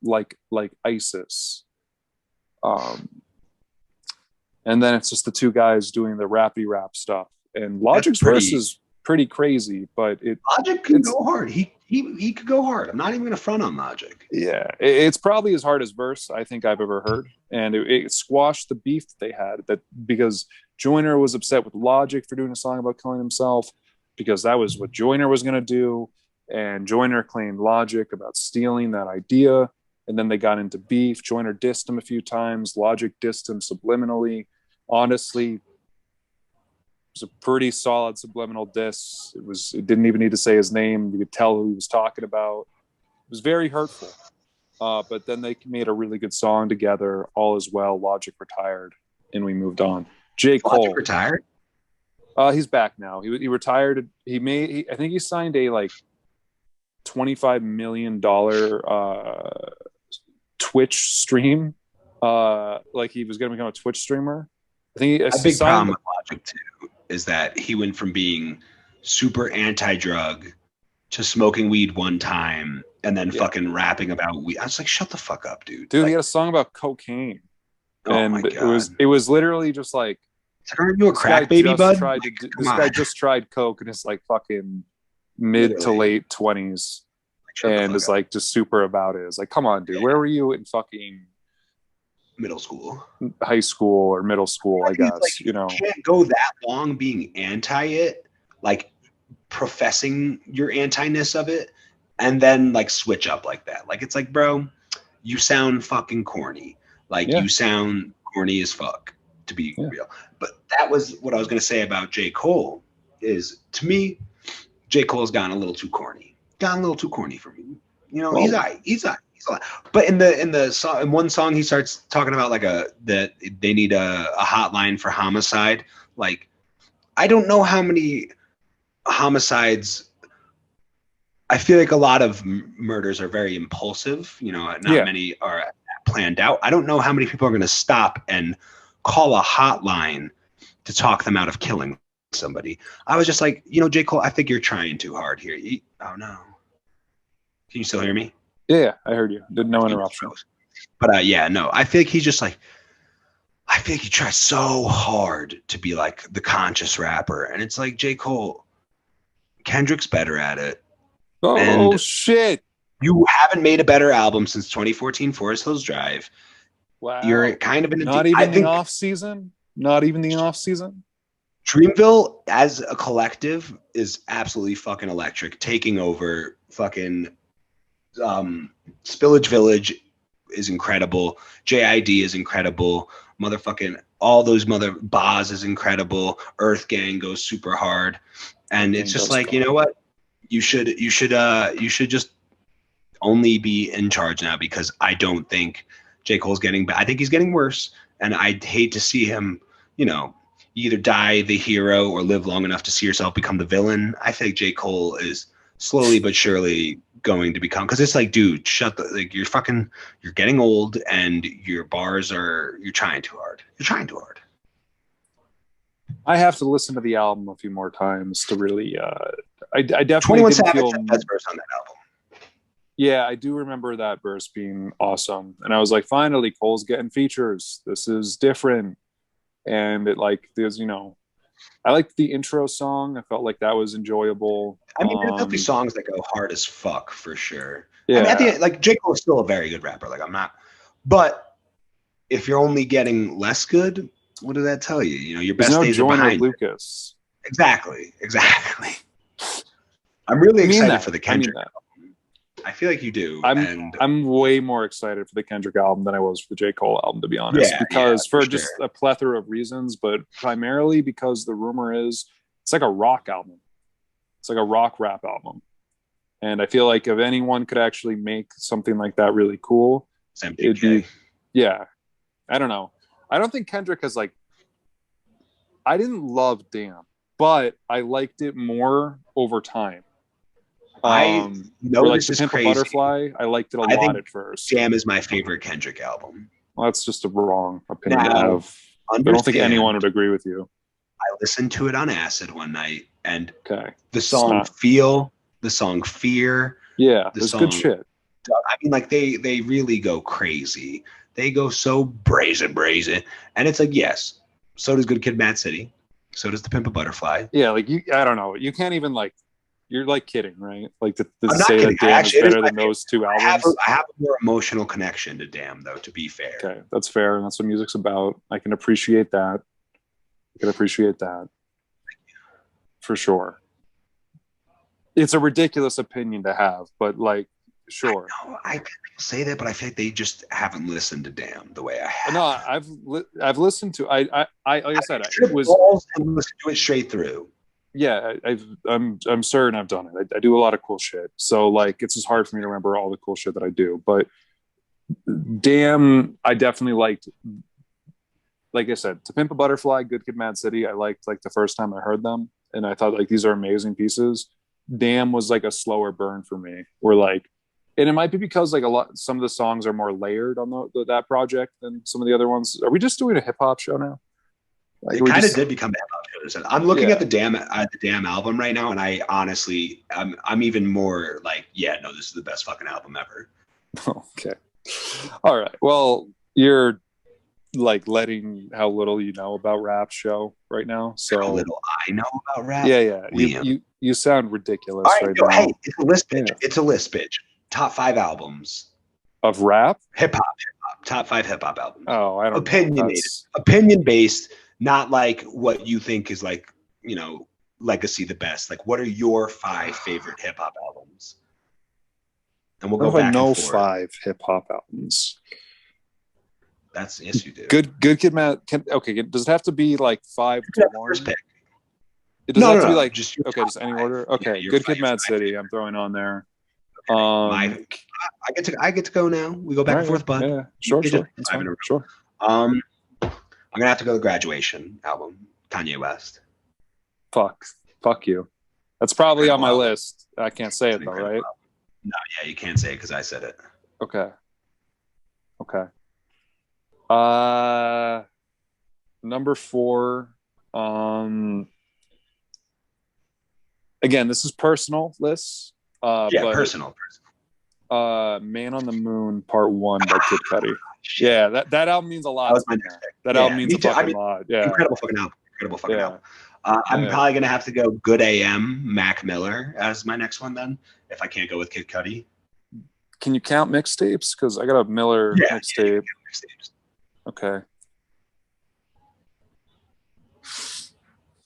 like ISIS. And then it's just the two guys doing the rappy rap stuff. And Logic's verse is pretty crazy, but Logic can go hard. He could go hard. I'm not even going to front on Logic. Yeah, it's probably as hard as verse I think I've ever heard, and it squashed the beef that they had. That because Joyner was upset with Logic for doing a song about killing himself because that was what Joyner was going to do, and Joyner claimed Logic about stealing that idea, and then they got into beef. Joyner dissed him a few times. Logic dissed him subliminally. Honestly, it was a pretty solid subliminal diss. It didn't even need to say his name. You could tell who he was talking about. It was very hurtful. But then they made a really good song together. All is well. Logic retired, and we moved on. J. Cole Logic retired. He's back now. He retired. I think he signed a like $25 million Twitch stream. Like he was going to become a Twitch streamer. I think a big problem with Logic too is that he went from being super anti-drug to smoking weed one time and then fucking rapping about weed. I was like, shut the fuck up, dude. Dude, like, he had a song about cocaine. Oh my God. It was literally just like, aren't you a crack baby, bud? This guy just tried coke in his like fucking mid to late 20s and is like just super about it. It's like, come on, dude. Where were you in fucking middle school, high school, or middle school? I guess like, you can't go that long being anti it, like professing your anti-ness of it, and then like switch up like that. Like it's like, bro, you sound fucking corny. Like you sound corny as fuck, to be real. But that was what I was gonna say about J. Cole. Is to me, J. Cole's gotten a little too corny. Gotten a little too corny for me. You know, he's all right. But in one song he starts talking about like that they need a hotline for homicide. Like, I don't know how many homicides. I feel like a lot of murders are very impulsive. You know, not many are planned out. I don't know how many people are going to stop and call a hotline to talk them out of killing somebody. I was just like, you know, J. Cole, I think you're trying too hard here. Oh no. Can you still hear me? Yeah, I heard you. Did no interruption. But yeah, no, I think he's just like, I think he tries so hard to be like the conscious rapper. And it's like, J. Cole, Kendrick's better at it. Oh, shit. You haven't made a better album since 2014 Forest Hills Drive. Wow. You're kind of in Not even the off season? Not even the off season? Dreamville as a collective is absolutely fucking electric. Taking over fucking Spillage Village is incredible. JID is incredible. Motherfucking all those Boz is incredible. Earth Gang goes super hard. And it's just like, you know what? You should just only be in charge now, because I don't think J. Cole's getting bad. I think he's getting worse. And I'd hate to see him, you know, either die the hero or live long enough to see yourself become the villain. I think J. Cole is slowly but surely going to become, because it's like, dude, you're getting old and your bars you're trying too hard. I have to listen to the album a few more times to really, I definitely didn't feel the best verse on that album. Yeah, I do remember that verse being awesome. And I was like, finally, Cole's getting features. This is different. And it like, there's, you know, I liked the intro song. I felt like that was enjoyable. I mean, there's definitely songs that go hard as fuck for sure. Yeah. I mean, at the end, like J. Cole is still a very good rapper. Like I'm not, but if you're only getting less good, what does that tell you? You know, your best days are behind Lucas. Exactly. I'm really excited for the Kendrick album. I feel like you do. I'm way more excited for the Kendrick album than I was for the J. Cole album, to be honest. Because for just a plethora of reasons, but primarily because the rumor is it's like a rock album. It's like a rock rap album. And I feel like if anyone could actually make something like that really cool, it'd be, I don't know. I don't think Kendrick has like, I didn't love Damn, but I liked it more over time. I know like this the is Pimp a crazy. Butterfly, I liked it a lot at first. Damn is my favorite Kendrick album. Well, that's just a wrong opinion to have. I don't think anyone would agree with you. I listened to it on acid one night, and the song Feel, the song Fear. Yeah, it's good shit. I mean, like they really go crazy. They go so brazen. And it's like, yes, so does Good Kid, Mad City. So does The Pimp a Butterfly. Yeah, like I don't know. You can't even like, you're like kidding, right? Like to say that Damn is better than those two albums. I have a more emotional connection to Damn, though, to be fair. Okay, that's fair. And that's what music's about. I can appreciate that. For sure. It's a ridiculous opinion to have, but like, Sure. I know, say that, but I feel like they just haven't listened to Damn the way I have. No, I've listened to. I like I said, it was and listen to it straight through. Yeah, I'm certain I've done it. I do a lot of cool shit. So like, it's just hard for me to remember all the cool shit that I do. But Damn, I definitely liked. Like I said, To Pimp a Butterfly, Good Kid, Mad City. I liked like the first time I heard them, and I thought like these are amazing pieces. Damn was like a slower burn for me. Where like, and it might be because like some of the songs are more layered on that project than some of the other ones. Are we just doing a hip hop show now? Like, it kind of did become a hip hop show. I'm looking at the Damn album right now, and I honestly, I'm even more like, yeah, no, this is the best fucking album ever. Okay, all right. Well, you're like letting how little you know about rap show right now. So how little I know about rap. Yeah. You sound ridiculous right now. Hey, it's a list pitch. Yeah. It's a list pitch. Top 5 albums of rap, hip hop. Top 5 hip hop albums. Oh, I don't opinionated, opinion based, not like what you think is like, you know, legacy the best. Like, what are your 5 favorite hip hop albums? And we'll go back. I know 5 hip hop albums. Yes, you do. Good Kid, Mad. Okay, does it have to be like 5 to 1? First pick. It doesn't have to be like just any order. Okay, yeah, Good Kid, Mad City. I'm throwing on there. I get to go now. We go back and forth, bud. Yeah, sure. Sure. I'm gonna have to go to Graduation album, Kanye West. Fuck you. That's probably on my list. I can't say it though, right? No, yeah, you can't say it because I said it. Okay. Number 4. Again, this is personal lists. Personal. Man on the Moon Part 1 by Kid Cudi. Yeah, that album means a lot. That was my next pick. That album means a fucking lot. Yeah. Incredible fucking album. I'm probably gonna have to go Good AM, Mac Miller as my next one then, if I can't go with Kid Cudi. Can you count mixtapes? Because I got a Miller mixtape. Okay.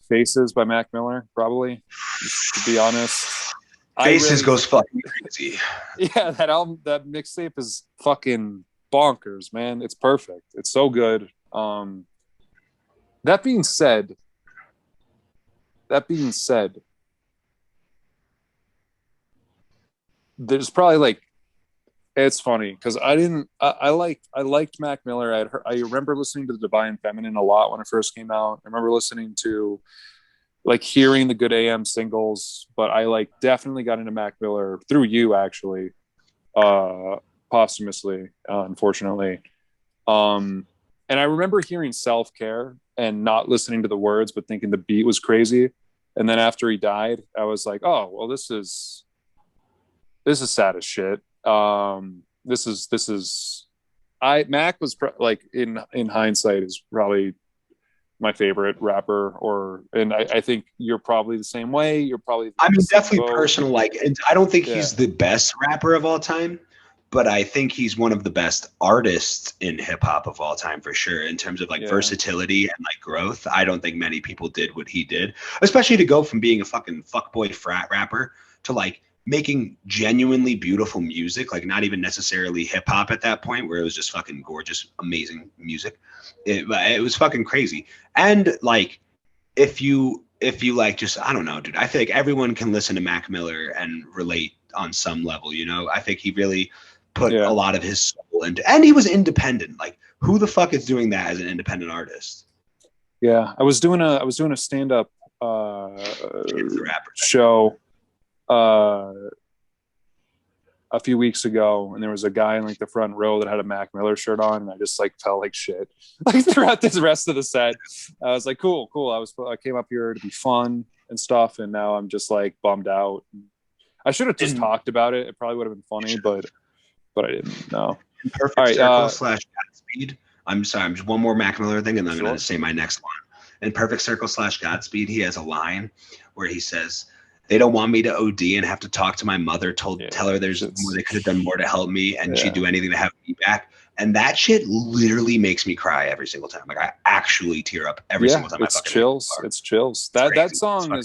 Faces by Mac Miller, probably. To be honest. Faces goes fucking crazy. Yeah, that album, that mixtape is fucking bonkers, man. It's perfect. It's so good. That being said, there's probably like, it's funny because I liked Mac Miller. I remember listening to The Divine Feminine a lot when it first came out. I remember listening to, like, hearing the Good AM singles, but I like definitely got into Mac Miller through you, actually, posthumously, unfortunately. And I remember hearing Self Care and not listening to the words, but thinking the beat was crazy. And then after he died, I was like, oh, well, this is sad as shit. Mac was like in hindsight is probably my favorite rapper, and I think you're probably the same way. You're probably definitely personal. Like, I don't think he's the best rapper of all time, but I think he's one of the best artists in hip hop of all time for sure. In terms of like versatility and like growth, I don't think many people did what he did, especially to go from being a fucking fuckboy frat rapper to like making genuinely beautiful music, like not even necessarily hip hop at that point, where it was just fucking gorgeous, amazing music. It was fucking crazy. And like, if you like, just, I don't know, dude, I feel like everyone can listen to Mac Miller and relate on some level, you know? I think he really put a lot of his soul into, and he was independent. Like, who the fuck is doing that as an independent artist? Yeah, I was doing a stand-up show a few weeks ago, and there was a guy in like the front row that had a Mac Miller shirt on, and I just like felt like shit like throughout this rest of the set. I was like, cool. I came up here to be fun and stuff, and now I'm just like bummed out. I should have just talked about it. It probably would have been funny, but I didn't. No. Perfect Circle / Godspeed. I'm sorry, I'm just one more Mac Miller thing, and then I'm going to say my next one. In Perfect Circle / Godspeed, he has a line where he says, "They don't want me to OD and have to talk to my mother. Tell her there's more. They could have done more to help me, and she'd do anything to have me back." And that shit literally makes me cry every single time. Like, I actually tear up every single time. It's chills. It's chills. That song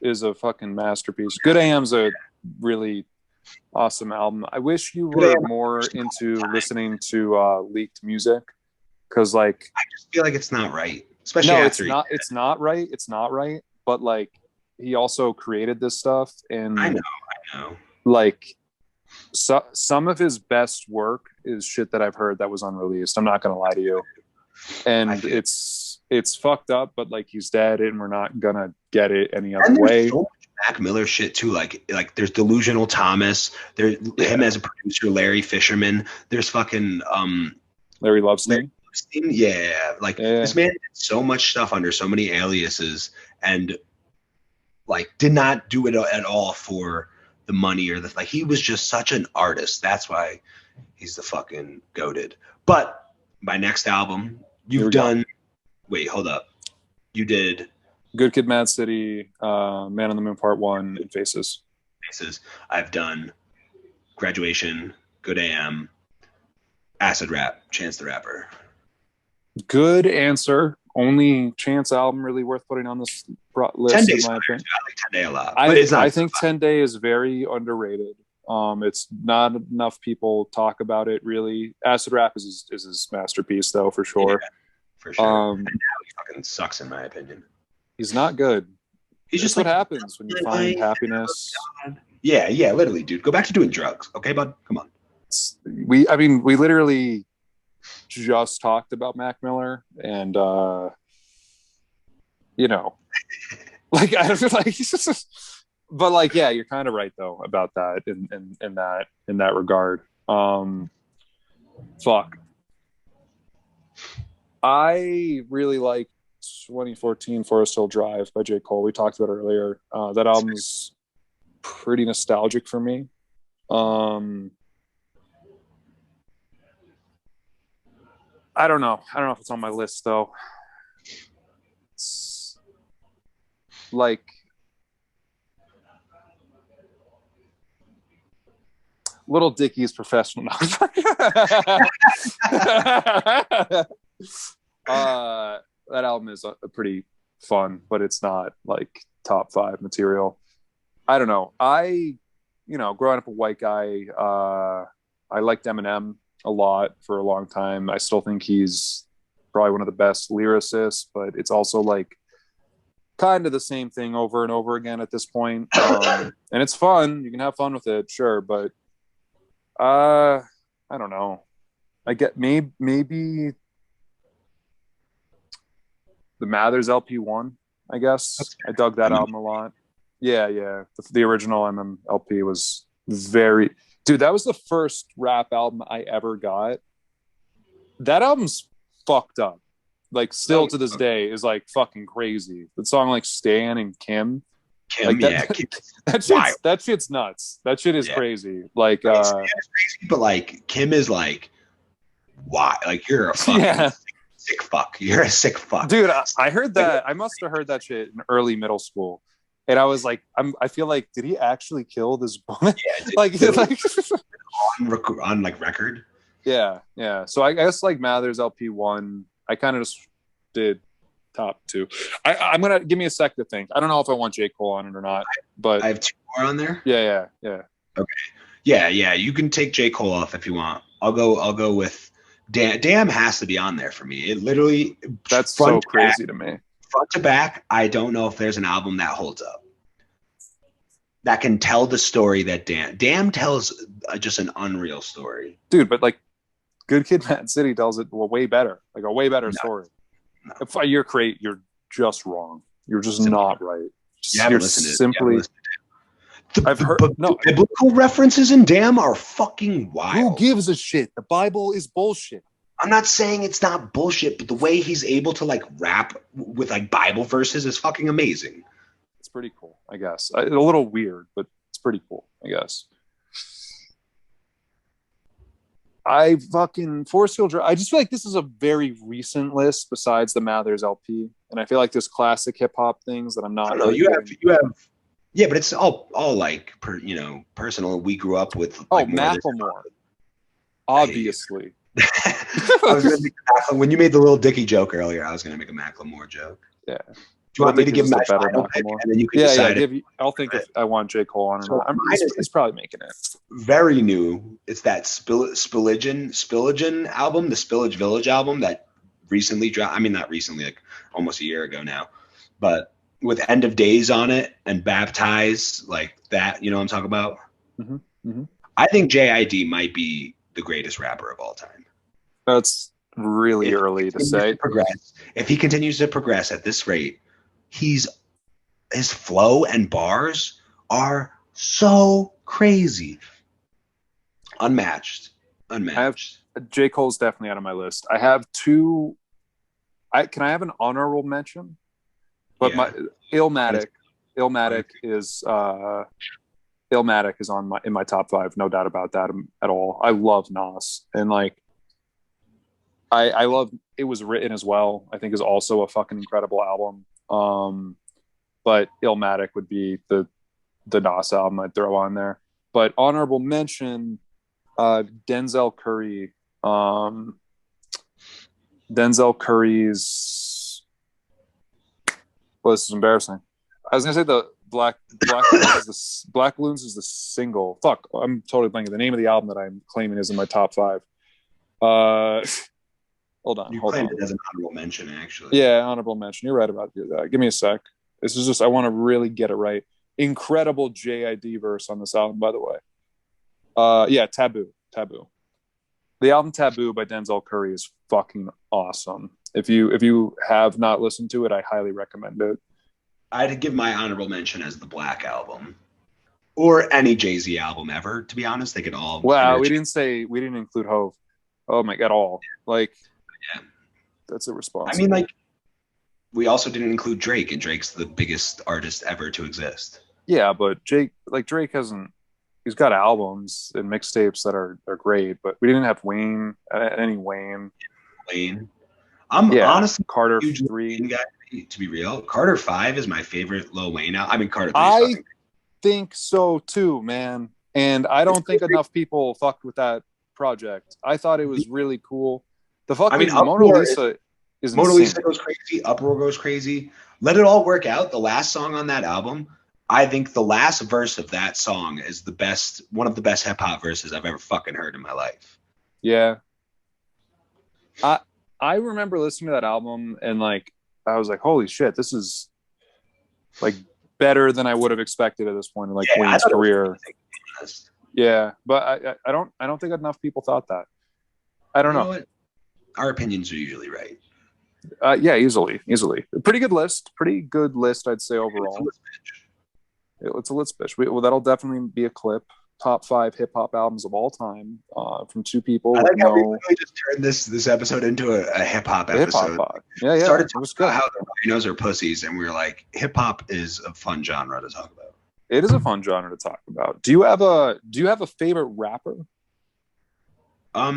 is a fucking masterpiece. Good AM's a really Awesome album. I wish you were more into listening to leaked music, because like I just feel like it's not right. Especially after it's not right. But like he also created this stuff, and I know. Like some of his best work is shit that I've heard that was unreleased. I'm not gonna lie to you. And it's fucked up, but like he's dead and we're not gonna get it any other way. So much Mac Miller shit too, like there's Delusional Thomas, there's him as a producer, Larry Fisherman, there's fucking Larry Lovestein. This man did so much stuff under so many aliases and like did not do it at all for the money or he was just such an artist. That's why he's the fucking goated. But my next album, you've done. Wait, hold up. You did Good Kid, Mad City, Man on the Moon Part 1, and Faces. I've done Graduation, Good AM, Acid Rap, Chance the Rapper. Good answer. Only Chance album really worth putting on this list. 10 Days. I like 10 Day a lot. I think 10 Day is very underrated. It's not enough people talk about it really. Acid Rap is his masterpiece though, for sure. Yeah, for sure. And now he fucking sucks in my opinion. He's not good. He's just what happens when you find happiness. Yeah, literally, dude. Go back to doing drugs, okay, bud? Come on. We literally just talked about Mac Miller, and like I feel like but like yeah, you're kind of right though about that in that regard. Fuck. I really like 2014 Forest Hill Drive by J. Cole. We talked about it earlier. That album's pretty nostalgic for me. I don't know if it's on my list though. It's like Little Dicky's Professional. That album is a pretty fun, but it's not like top 5 material. I don't know. Growing up a white guy, I liked Eminem a lot for a long time. I still think he's probably one of the best lyricists, but it's also like kind of the same thing over and over again at this point. And it's fun. You can have fun with it, sure, but I don't know. I get maybe the Mathers LP1, I guess. I dug that album a lot. Yeah. The original MM LP was very... Dude, that was the first rap album I ever got. That album's fucked up. Like, still to this day is like fucking crazy. The song like Stan and Kim. Kim, that shit's nuts. That shit is crazy. Like, Stan is crazy, but like Kim is like, why? Like, you're a fucking sick fuck. You're a sick fuck, dude. I heard that. I must have heard that shit in early middle school. And I was like, I feel like, did he actually kill this boy? Yeah, on like record. Yeah. So I guess like Mathers LP1, I kind of just did top 2. I'm gonna give me a sec to think. I don't know if I want J. Cole on it or not, but I have 2 more on there. Yeah. Okay. Yeah. You can take J. Cole off if you want. I'll go with Damn has to be on there for me. It literally that's so crazy to me. Front to back, I don't know if there's an album that holds up. That can tell the story that Damn tells just an unreal story. Dude, but like Good Kid, Mad City tells it way better. Like a way better story. No. If you're just wrong. You're just not right. You're simply... I've heard biblical references in Damn are fucking wild. Who gives a shit? The Bible is bullshit. I'm not saying it's not bullshit, but the way he's able to like rap with like Bible verses is fucking amazing. It's pretty cool, I guess. A little weird, but it's pretty cool, I guess. I fucking Forest Hill Drive. I just feel like this is a very recent list besides the Mathers LP, and I feel like there's classic hip hop things that I'm not. I don't know. You have. Yeah, but it's all like personal. We grew up with. Like, Macklemore, obviously. I was gonna make when you made the Little Dicky joke earlier, I was gonna make a Macklemore joke. Yeah. you want me to give my final pick, and then you can decide? I'll think if I want J. Cole on or not. He's probably making it. Very new. It's that Spillage album, the Spillage Village album that recently dropped. I mean, not recently, like almost a year ago now, but with End of Days on it and Baptize, like that. You know what I'm talking about? Mm-hmm. Mm-hmm. I think JID might be the greatest rapper of all time. That's really early to say. If he continues to progress at this rate, his flow and bars are so crazy. Unmatched. J. Cole's definitely out of my list. I have two. Can I have an honorable mention? But my Illmatic is in my top 5, no doubt about that at all. I love Nas, and like I love It Was Written as well. I think is also a fucking incredible album. But Illmatic would be the Nas album I'd throw on there. But honorable mention, Denzel Curry. Denzel Curry's. Well, this is embarrassing. I was gonna say the Black Balloons is the single. Fuck, I'm totally blanking. The name of the album that I'm claiming is in my top 5. Hold on. You claimed it as an honorable mention, actually. Yeah, honorable mention. You're right about that. Give me a sec. This is just, I want to really get it right. Incredible JID verse on this album, by the way. Taboo. The album Taboo by Denzel Curry is fucking awesome. If you have not listened to it, I highly recommend it. I'd give my honorable mention as the Black Album, or any Jay-Z album ever. To be honest, they could all. Wow, we didn't include Hove. Oh my god, all like. Yeah, that's a response. I mean, like, we also didn't include Drake, and Drake's the biggest artist ever to exist. Yeah, but Drake hasn't. He's got albums and mixtapes that are great, but we didn't have Wayne. Any Wayne. I'm honestly Carter 3. Guy, to be real, Carter 5 is my favorite Lil Wayne. I mean, Carter 3. I think so too, man. And I don't think enough people fucked with that project. I thought it was really cool. The fucking Mona Lisa is Mona Lisa goes crazy. Uproar goes crazy. Let It All Work Out, the last song on that album. I think the last verse of that song is one of the best hip hop verses I've ever fucking heard in my life. Yeah. I remember listening to that album and like I was like, holy shit, this is like better than I would have expected at this point in like Wayne's career. Yeah, but I don't think enough people thought that. I don't know. Our opinions are usually right. Yeah, easily. Pretty good list, I'd say overall. It's a lit bitch. Well, that'll definitely be a clip. Top 5 hip hop albums of all time from two people. I like how we really just turned this episode into a hip hop episode. Hip-hop. Yeah. Started talking about how the rhinos are pussies, and we were like, hip hop is a fun genre to talk about. It is a fun genre to talk about. Do you have a favorite rapper? I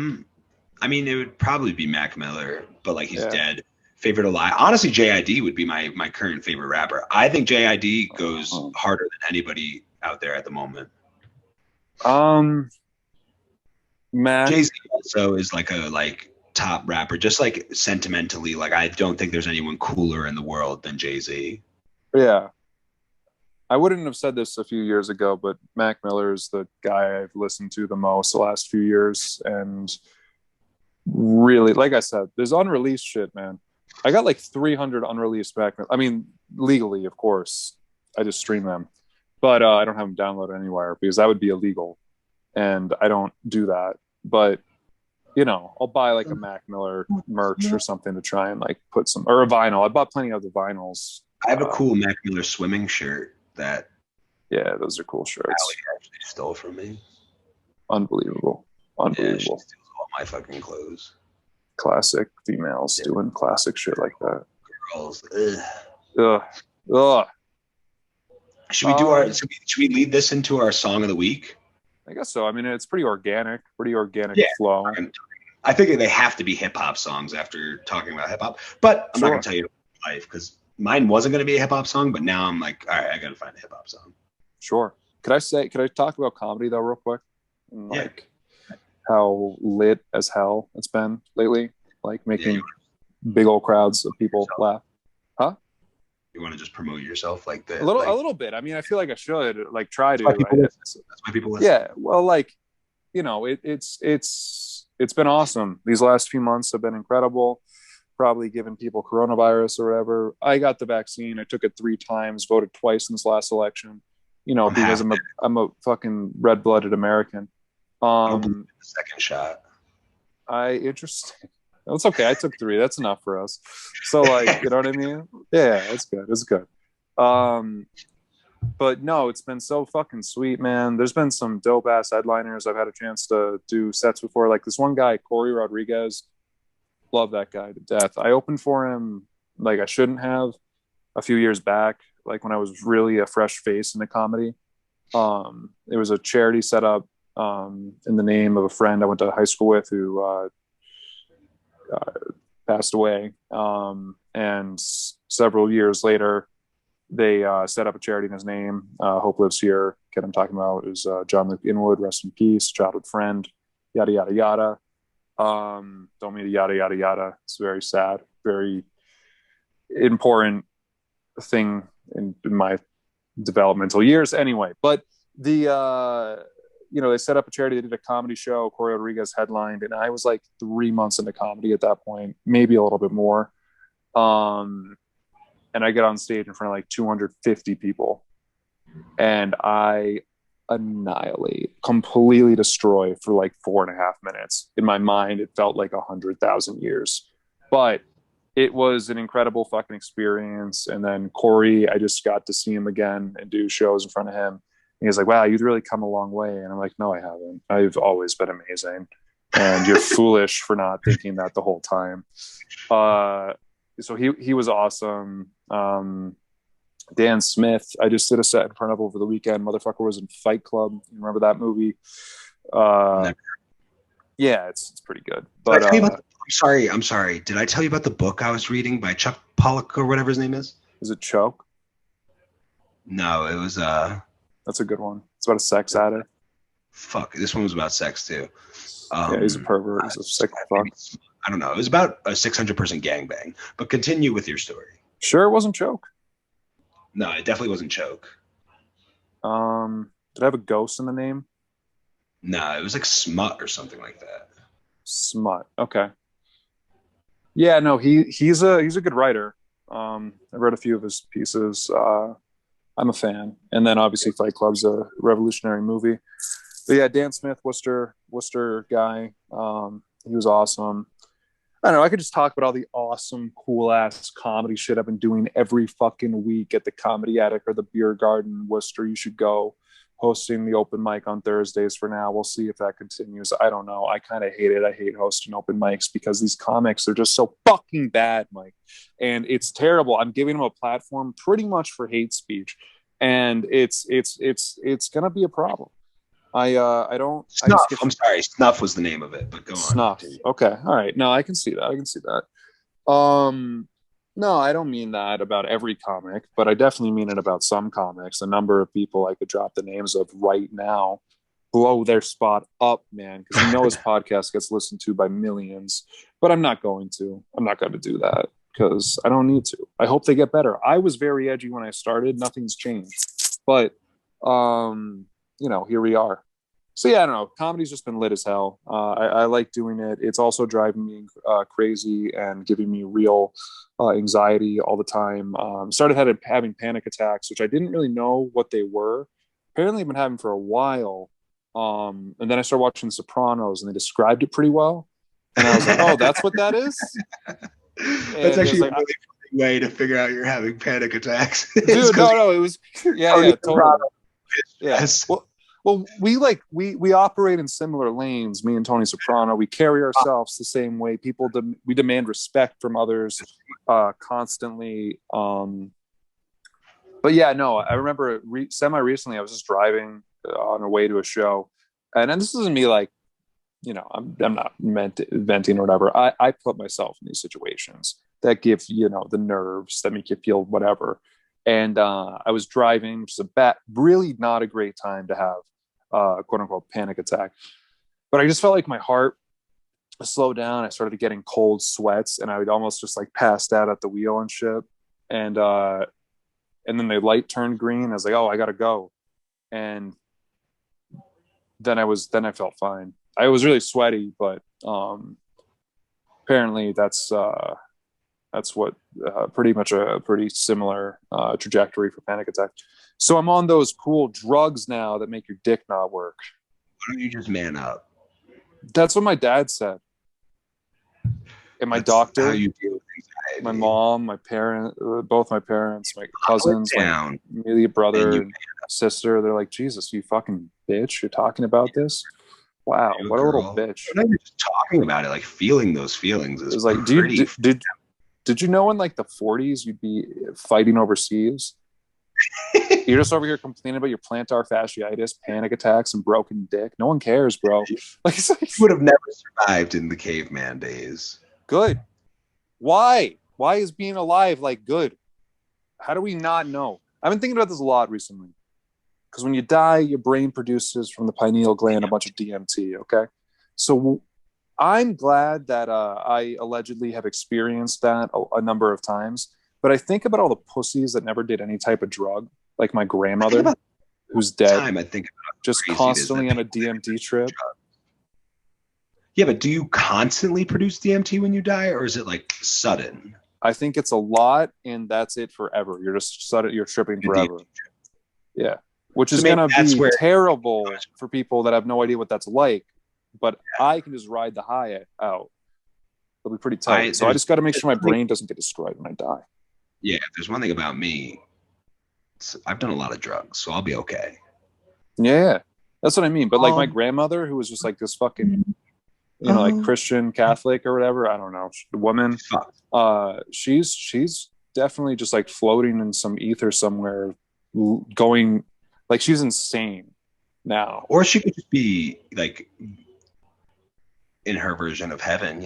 mean, it would probably be Mac Miller, but like he's dead. Favorite alive, honestly, JID would be my current favorite rapper. I think JID goes harder than anybody out there at the moment. Mac Jay-Z also is like a top rapper, just like sentimentally. Like I don't think there's anyone cooler in the world than Jay-Z. Yeah. I wouldn't have said this a few years ago, but Mac Miller is the guy I've listened to the most the last few years. And really, like I said, there's unreleased shit, man. I got like 300 unreleased Mac Miller. I mean, legally, of course. I just stream them. But I don't have them downloaded anywhere because that would be illegal. And I don't do that. But, you know, I'll buy like a Mac Miller merch or something to try and like put some, or a vinyl. I bought plenty of the vinyls. I have a cool Mac Miller swimming shirt that. Yeah, those are cool shirts. Allie actually stole from me. Unbelievable. Yeah, she steals all my fucking clothes. Classic females doing classic shit like that. Girls. Ugh. Should we do should we lead this into our song of the week? I guess so. I mean, it's pretty organic flow. I think they have to be hip hop songs after talking about hip hop, but I'm not gonna tell you life because mine wasn't gonna be a hip hop song, but now I'm like, all right, I gotta find a hip hop song. Sure. Could I talk about comedy though, real quick? And, like how lit as hell it's been lately, like making big old crowds of people laugh. Huh? You want to just promote yourself like that? A little bit. I mean, I feel like I should like try to. That's why people listen. Yeah. Well, like, it's been awesome. These last few months have been incredible. Probably giving people coronavirus or whatever. I got the vaccine. I took it 3 times, voted twice in this last election, because I'm a fucking red-blooded American. The second shot. Interesting. That's okay. I took 3. That's enough for us. So, like, you know what I mean? Yeah, it's good. It's good. But no, it's been so fucking sweet, man. There's been some dope ass headliners. I've had a chance to do sets before. Like this one guy, Corey Rodriguez. Love that guy to death. I opened for him like I shouldn't have a few years back, like when I was really a fresh face in the comedy. It was a charity set up in the name of a friend I went to high school with who passed away. And several years later, they set up a charity in his name. Hope Lives Here. Kid I'm talking about is John Luke Inwood, rest in peace, childhood friend, yada, yada, yada. Don't mean to yada, yada, yada. It's very sad, very important thing in my developmental years anyway. But they set up a charity. They did a comedy show. Corey Rodriguez headlined, and I was like 3 months into comedy at that point, maybe a little bit more. And I get on stage in front of like 250 people, and I annihilate, completely destroy for like 4.5 minutes. In my mind, it felt like 100,000 years, but it was an incredible fucking experience. And then Corey, I just got to see him again and do shows in front of him. And he's like, wow, you've really come a long way. And I'm like, no, I haven't. I've always been amazing. And you're foolish for not thinking that the whole time. So he was awesome. Dan Smith, I just did a set in front of over the weekend. Motherfucker was in Fight Club. You remember that movie? Yeah, it's pretty good. But I'm sorry. Did I tell you about the book I was reading by Chuck Pollock or whatever his name is? Is it Choke? No, it was That's a good one. It's about a sex addict. Fuck, this one was about sex too. Yeah, he's a pervert. He's a sick fuck. I don't know. It was about a 600-person gangbang. But continue with your story. Sure, it wasn't Choke. No, it definitely wasn't Choke. Did it have a ghost in the name? No, it was like Smut or something like that. Smut. Okay. Yeah, no, he's a good writer. I read a few of his pieces. I'm a fan. And then obviously Fight Club's a revolutionary movie. But yeah, Dan Smith, Worcester guy. He was awesome. I don't know. I could just talk about all the awesome, cool ass comedy shit I've been doing every fucking week at the Comedy Attic or the Beer Garden, Worcester. You should go. Hosting the open mic on Thursdays for now. We'll see if that continues. I don't know. I kind of hate it. I hate hosting open mics because these comics are just so fucking bad, Mike. And it's terrible. I'm giving them a platform pretty much for hate speech. And it's gonna be a problem. I don't. Snuff. I'm sorry. Snuff was the name of it, but go on. Snuff. Okay. All right. No, I can see that. No, I don't mean that about every comic, but I definitely mean it about some comics. A number of people I could drop the names of right now blow their spot up, man, because his podcast gets listened to by millions. But I'm not going to. I'm not going to do that because I don't need to. I hope they get better. I was very edgy when I started. Nothing's changed. But here we are. So yeah, I don't know. Comedy's just been lit as hell. I like doing it. It's also driving me crazy and giving me real anxiety all the time. Started having panic attacks, which I didn't really know what they were. Apparently, I've been having for a while. And then I started watching Sopranos, and they described it pretty well. And I was like, "Oh, that's what that is." That's actually a really funny way to figure out you're having panic attacks. Dude, no, it was totally. Yeah. Well, we operate in similar lanes. Me and Tony Soprano, we carry ourselves the same way. We demand respect from others constantly. But yeah, no, I remember semi recently. I was just driving on our way to a show, and this isn't me like, I'm not venting or whatever. I put myself in these situations that give the nerves that make you feel whatever. And I was driving, which is really not a great time to have quote unquote panic attack. But I just felt like my heart slowed down. I started getting cold sweats, and I would almost just like passed out at the wheel and shit. And and then the light turned green. I was like, oh, I gotta go. And then I felt fine. I was really sweaty, but apparently that's what pretty much a pretty similar trajectory for panic attack. So I'm on those cool drugs now that make your dick not work. Why don't you just man up? That's what my dad said. And my doctor, how you deal with anxiety. My mom, my parent, both my parents, my cousins, my immediate brother and sister, they're like, Jesus, you fucking bitch, you're talking about this? Wow, what a little bitch. I'm not even just talking about it, like feeling those feelings. It's like, did you know in like the 40s you'd be fighting overseas? You're just over here complaining about your plantar fasciitis, panic attacks, and broken dick. No one cares, bro. Like, you would have never survived in the caveman days. Good. Why? Why is being alive like good? How do we not know? I've been thinking about this a lot recently. Because when you die, your brain produces from the pineal gland a bunch of DMT, okay? So I'm glad that I allegedly have experienced that a number of times. But I think about all the pussies that never did any type of drug, like my grandmother, who's dead, I think just constantly on a DMT trip. Yeah, but do you constantly produce DMT when you die, or is it like sudden? I think it's a lot, and that's it forever. You're just sudden. You're tripping forever. Yeah, which is gonna be terrible for people that have no idea what that's like. But I can just ride the high out. It'll be pretty tight. So I just got to make sure my brain doesn't get destroyed when I die. Yeah, if there's one thing about me, I've done a lot of drugs, so I'll be okay. Yeah, that's what I mean. But like my grandmother, who was just like this fucking, like Christian Catholic or whatever, I don't know, woman. She's definitely just like floating in some ether somewhere, going like she's insane now. Or she could just be like in her version of heaven,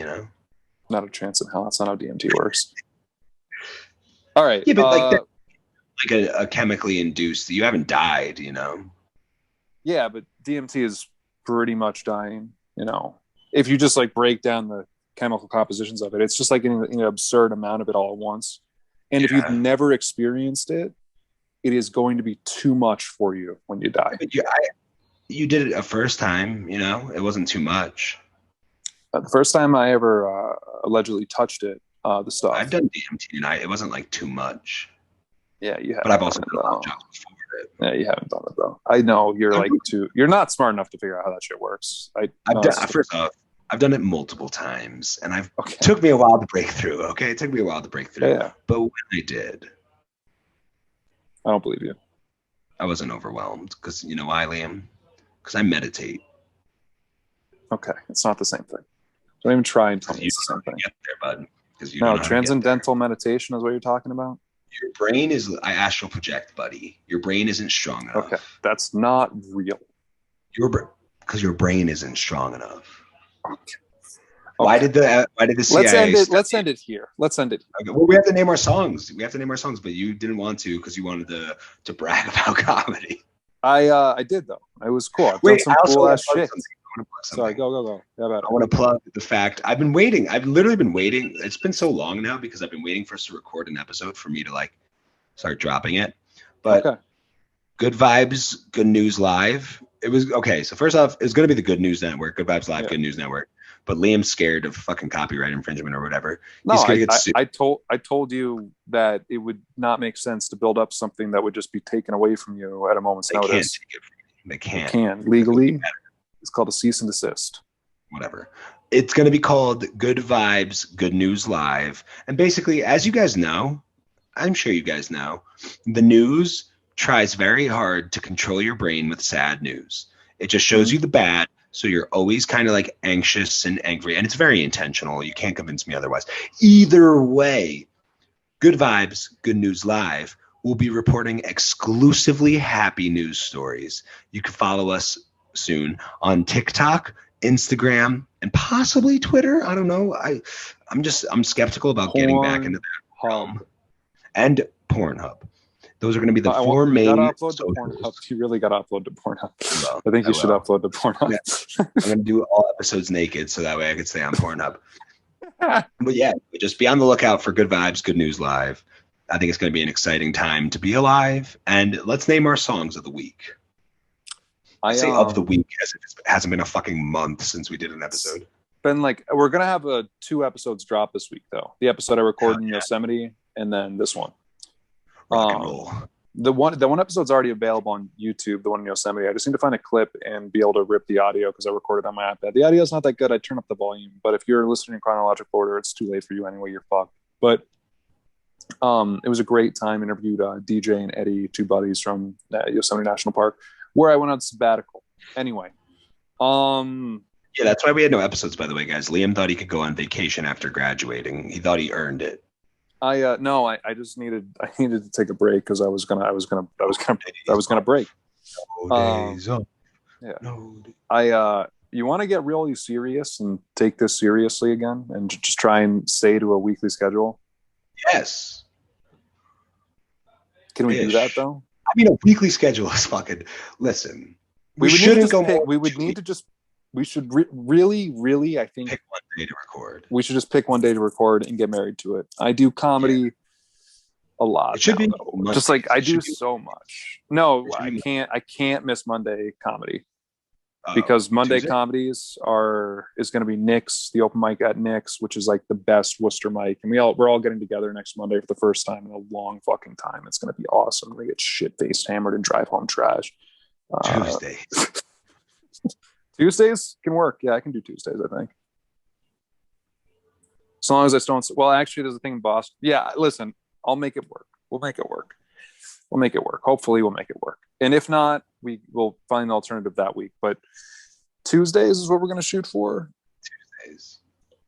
Not a chance in hell. That's not how DMT works. All right. Yeah, but like a chemically induced, you haven't died, Yeah, but DMT is pretty much dying, If you just like break down the chemical compositions of it, it's just like an absurd amount of it all at once. And if you've never experienced it, it is going to be too much for you when you die. But you did it a first time, it wasn't too much. The first time I ever allegedly touched it, the stuff. I've done DMT and it wasn't like too much. Yeah, you have. But I've also done a lot of jobs before it. Yeah, you haven't done it though. I know you're not smart enough to figure out how that shit works. First off, I've done it multiple times, and it took me a while to break through. Okay, it took me a while to break through. Yeah. But when I did, I don't believe you. I wasn't overwhelmed because you know why, Liam? Because I meditate. Okay, it's not the same thing. Don't even try and tell me it's the same thing. Get there, bud. No, transcendental meditation is what you're talking about. Your brain is. I astral project, buddy. Your brain isn't strong enough. Okay, that's not real. Because your brain isn't strong enough. Okay. Why did the CIA? Let's end it here. Okay. Well, we have to name our songs. But you didn't want to because you wanted to brag about comedy. I did though. It was cool. I've done some cool ass shit. Sorry, go. How about it? I want to plug the fact I've been waiting. I've literally been waiting. It's been so long now because I've been waiting for us to record an episode for me to like start dropping it. But Good Vibes, Good News Live. It was okay. So first off, it's going to be the Good News Network, Good Vibes Live, Good News Network. But Liam's scared of fucking copyright infringement or whatever. No, I told you that it would not make sense to build up something that would just be taken away from you at a moment's notice. They can't. They can legally. It's called a cease and desist. Whatever. It's going to be called Good Vibes, Good News Live. And basically, as you guys know, I'm sure you guys know, the news tries very hard to control your brain with sad news. It just shows you the bad, so you're always kind of like anxious and angry. And it's very intentional. You can't convince me otherwise. Either way, Good Vibes, Good News Live will be reporting exclusively happy news stories. You can follow us soon on TikTok, Instagram, and possibly Twitter. I don't know. I'm skeptical about getting back into that realm. And Pornhub. Those are going to be the four main. You really got to upload to Pornhub. I think you should upload to Pornhub. Yeah. I'm going to do all episodes naked so that way I can stay on Pornhub. But yeah, just be on the lookout for Good Vibes, Good News Live. I think it's going to be an exciting time to be alive. And let's name our songs of the week. I say of the week as if it hasn't been a fucking month since we did an episode. Been like, we're going to have 2 episodes drop this week, though. The episode I recorded in Yosemite, and then this one. Rock and roll. The one episode's already available on YouTube, the one in Yosemite. I just need to find a clip and be able to rip the audio because I recorded on my iPad. The audio is not that good. I turn up the volume, but if you're listening in chronological order, it's too late for you anyway. You're fucked. But it was a great time. Interviewed DJ and Eddie, 2 buddies from Yosemite National Park, where I went on sabbatical. Anyway, yeah, that's why we had no episodes, by the way, guys. Liam thought he could go on vacation after graduating. He thought he earned it. I just needed to take a break because I was gonna break. No days off. Yeah. No. You want to get really serious and take this seriously again, and just try and stay to a weekly schedule? Yes. Can we do that though? I mean, a weekly schedule is fucking. Listen, we shouldn't go. We would need to just. We should really, I think, pick one day to record. We should just pick one day to record and get married to it. I do comedy a lot. It should be just like I do so much. No, I can't miss Monday comedy because Monday Tuesday? comedies is going to be Nick's, the open mic at Nick's, which is like the best Worcester mic, and we're all getting together next Monday for the first time in a long fucking time. It's going to be awesome. We're going to get shit faced, hammered, and drive home trash. Tuesday. Tuesdays can work. Yeah, I can do Tuesdays, I think. As long as I don't... Well, actually, there's a thing in Boston. Yeah, listen, I'll make it work. We'll make it work. Hopefully, we'll make it work. And if not, we will find an alternative that week. But Tuesdays is what we're going to shoot for. Tuesdays.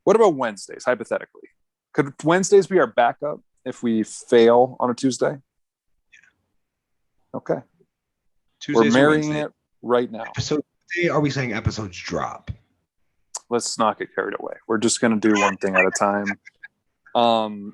What about Wednesdays, hypothetically? Could Wednesdays be our backup if we fail on a Tuesday? Yeah. Okay. Tuesdays we're marrying it right now. So are we saying episodes drop? Let's not get carried away. We're just going to do one thing at a time.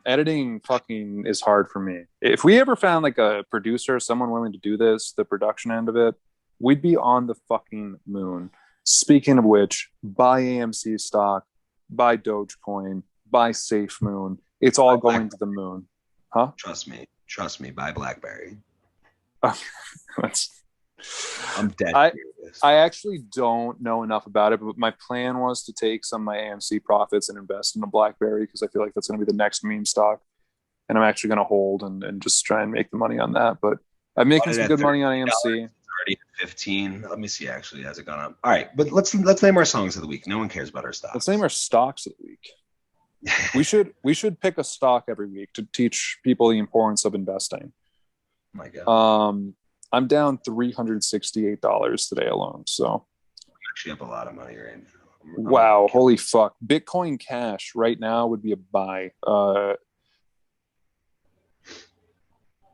Editing fucking is hard for me. If we ever found like a producer, someone willing to do this, the production end of it, we'd be on the fucking moon. Speaking of which, buy AMC stock, buy Dogecoin, buy SafeMoon. It's all going to the moon. Huh? Trust me, buy BlackBerry. I'm dead. I actually don't know enough about it, but my plan was to take some of my AMC profits and invest in a BlackBerry because I feel like that's going to be the next meme stock, and I'm actually going to hold and just try and make the money on that. But I'm making some good money on AMC. It's already 15. Let me see. Actually, has it gone up? All right, but let's name our songs of the week. No one cares about our stocks. Let's name our stocks of the week. We should pick a stock every week to teach people the importance of investing. Oh my God. I'm down $368 today alone. So I'm actually up a lot of money right now. Wow, holy fuck. Bitcoin Cash right now would be a buy.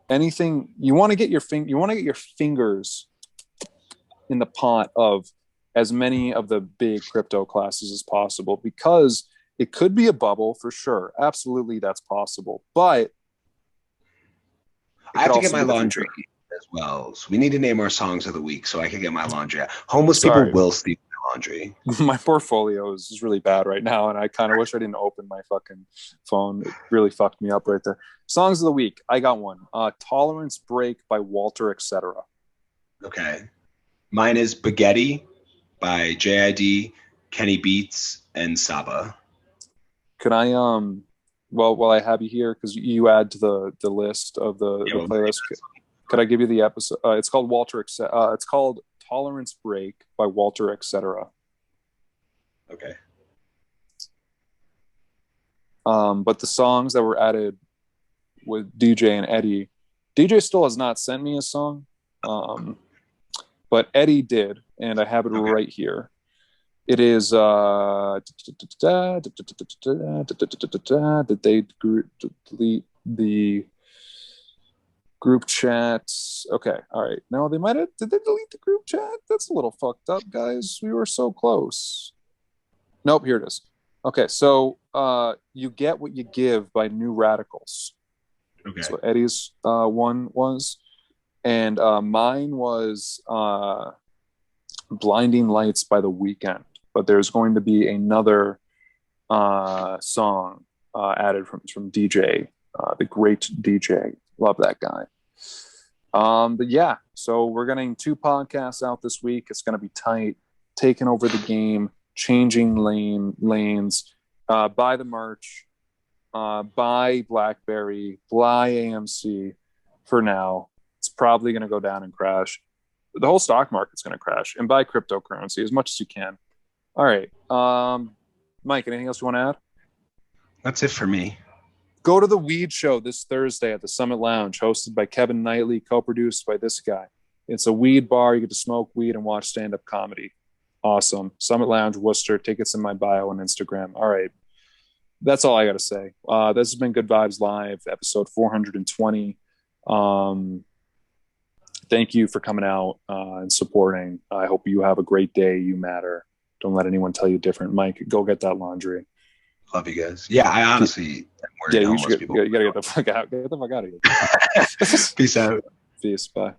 Anything you want to get your fingers in the pot of as many of the big crypto classes as possible, because it could be a bubble for sure. Absolutely, that's possible. But I have to get my laundry as well. So we need to name our songs of the week so I can get my laundry out. Homeless people will steal my laundry. My portfolio is really bad right now, and I kind of wish I didn't open my fucking phone. It really fucked me up right there. Songs of the week. I got one. Tolerance Break by Walter, etc. Okay. Mine is Spaghetti by JID, Kenny Beats, and Saba. Could I while I have you here, because you add to the list of the playlist, could I give you the episode? It's called it's called Tolerance Break by Walter, etc. Okay. But the songs that were added with DJ and Eddie, DJ still has not sent me a song, but Eddie did, and I have it right here. It is did they delete the group chats? Okay, all right. No, they might have. Did they delete the group chat? That's a little fucked up, guys. We were so close. Nope, here it is. Okay, so You Get What You Give by New Radicals. Okay. That's what Eddie's one was. And mine was Blinding Lights by The Weeknd. But there's going to be another song added from DJ the great DJ. Love that guy. But yeah, so we're getting 2 podcasts out this week. It's going to be tight, taking over the game, changing lanes, buy the merch, buy BlackBerry, buy AMC for now. It's probably going to go down and crash. The whole stock market's going to crash, and buy cryptocurrency as much as you can. All right. Mike, anything else you want to add? That's it for me. Go to the Weed Show this Thursday at the Summit Lounge, hosted by Kevin Knightley, co-produced by this guy. It's a weed bar. You get to smoke weed and watch stand-up comedy. Awesome. Summit Lounge, Worcester. Tickets in my bio on Instagram. All right. That's all I got to say. This has been Good Vibes Live, episode 420. Thank you for coming out and supporting. I hope you have a great day. You matter. Don't let anyone tell you different. Mike, go get that laundry. Love you guys. Yeah, I honestly am worried. You got to get the fuck out. Get the fuck out of here. Peace out. Peace. Bye.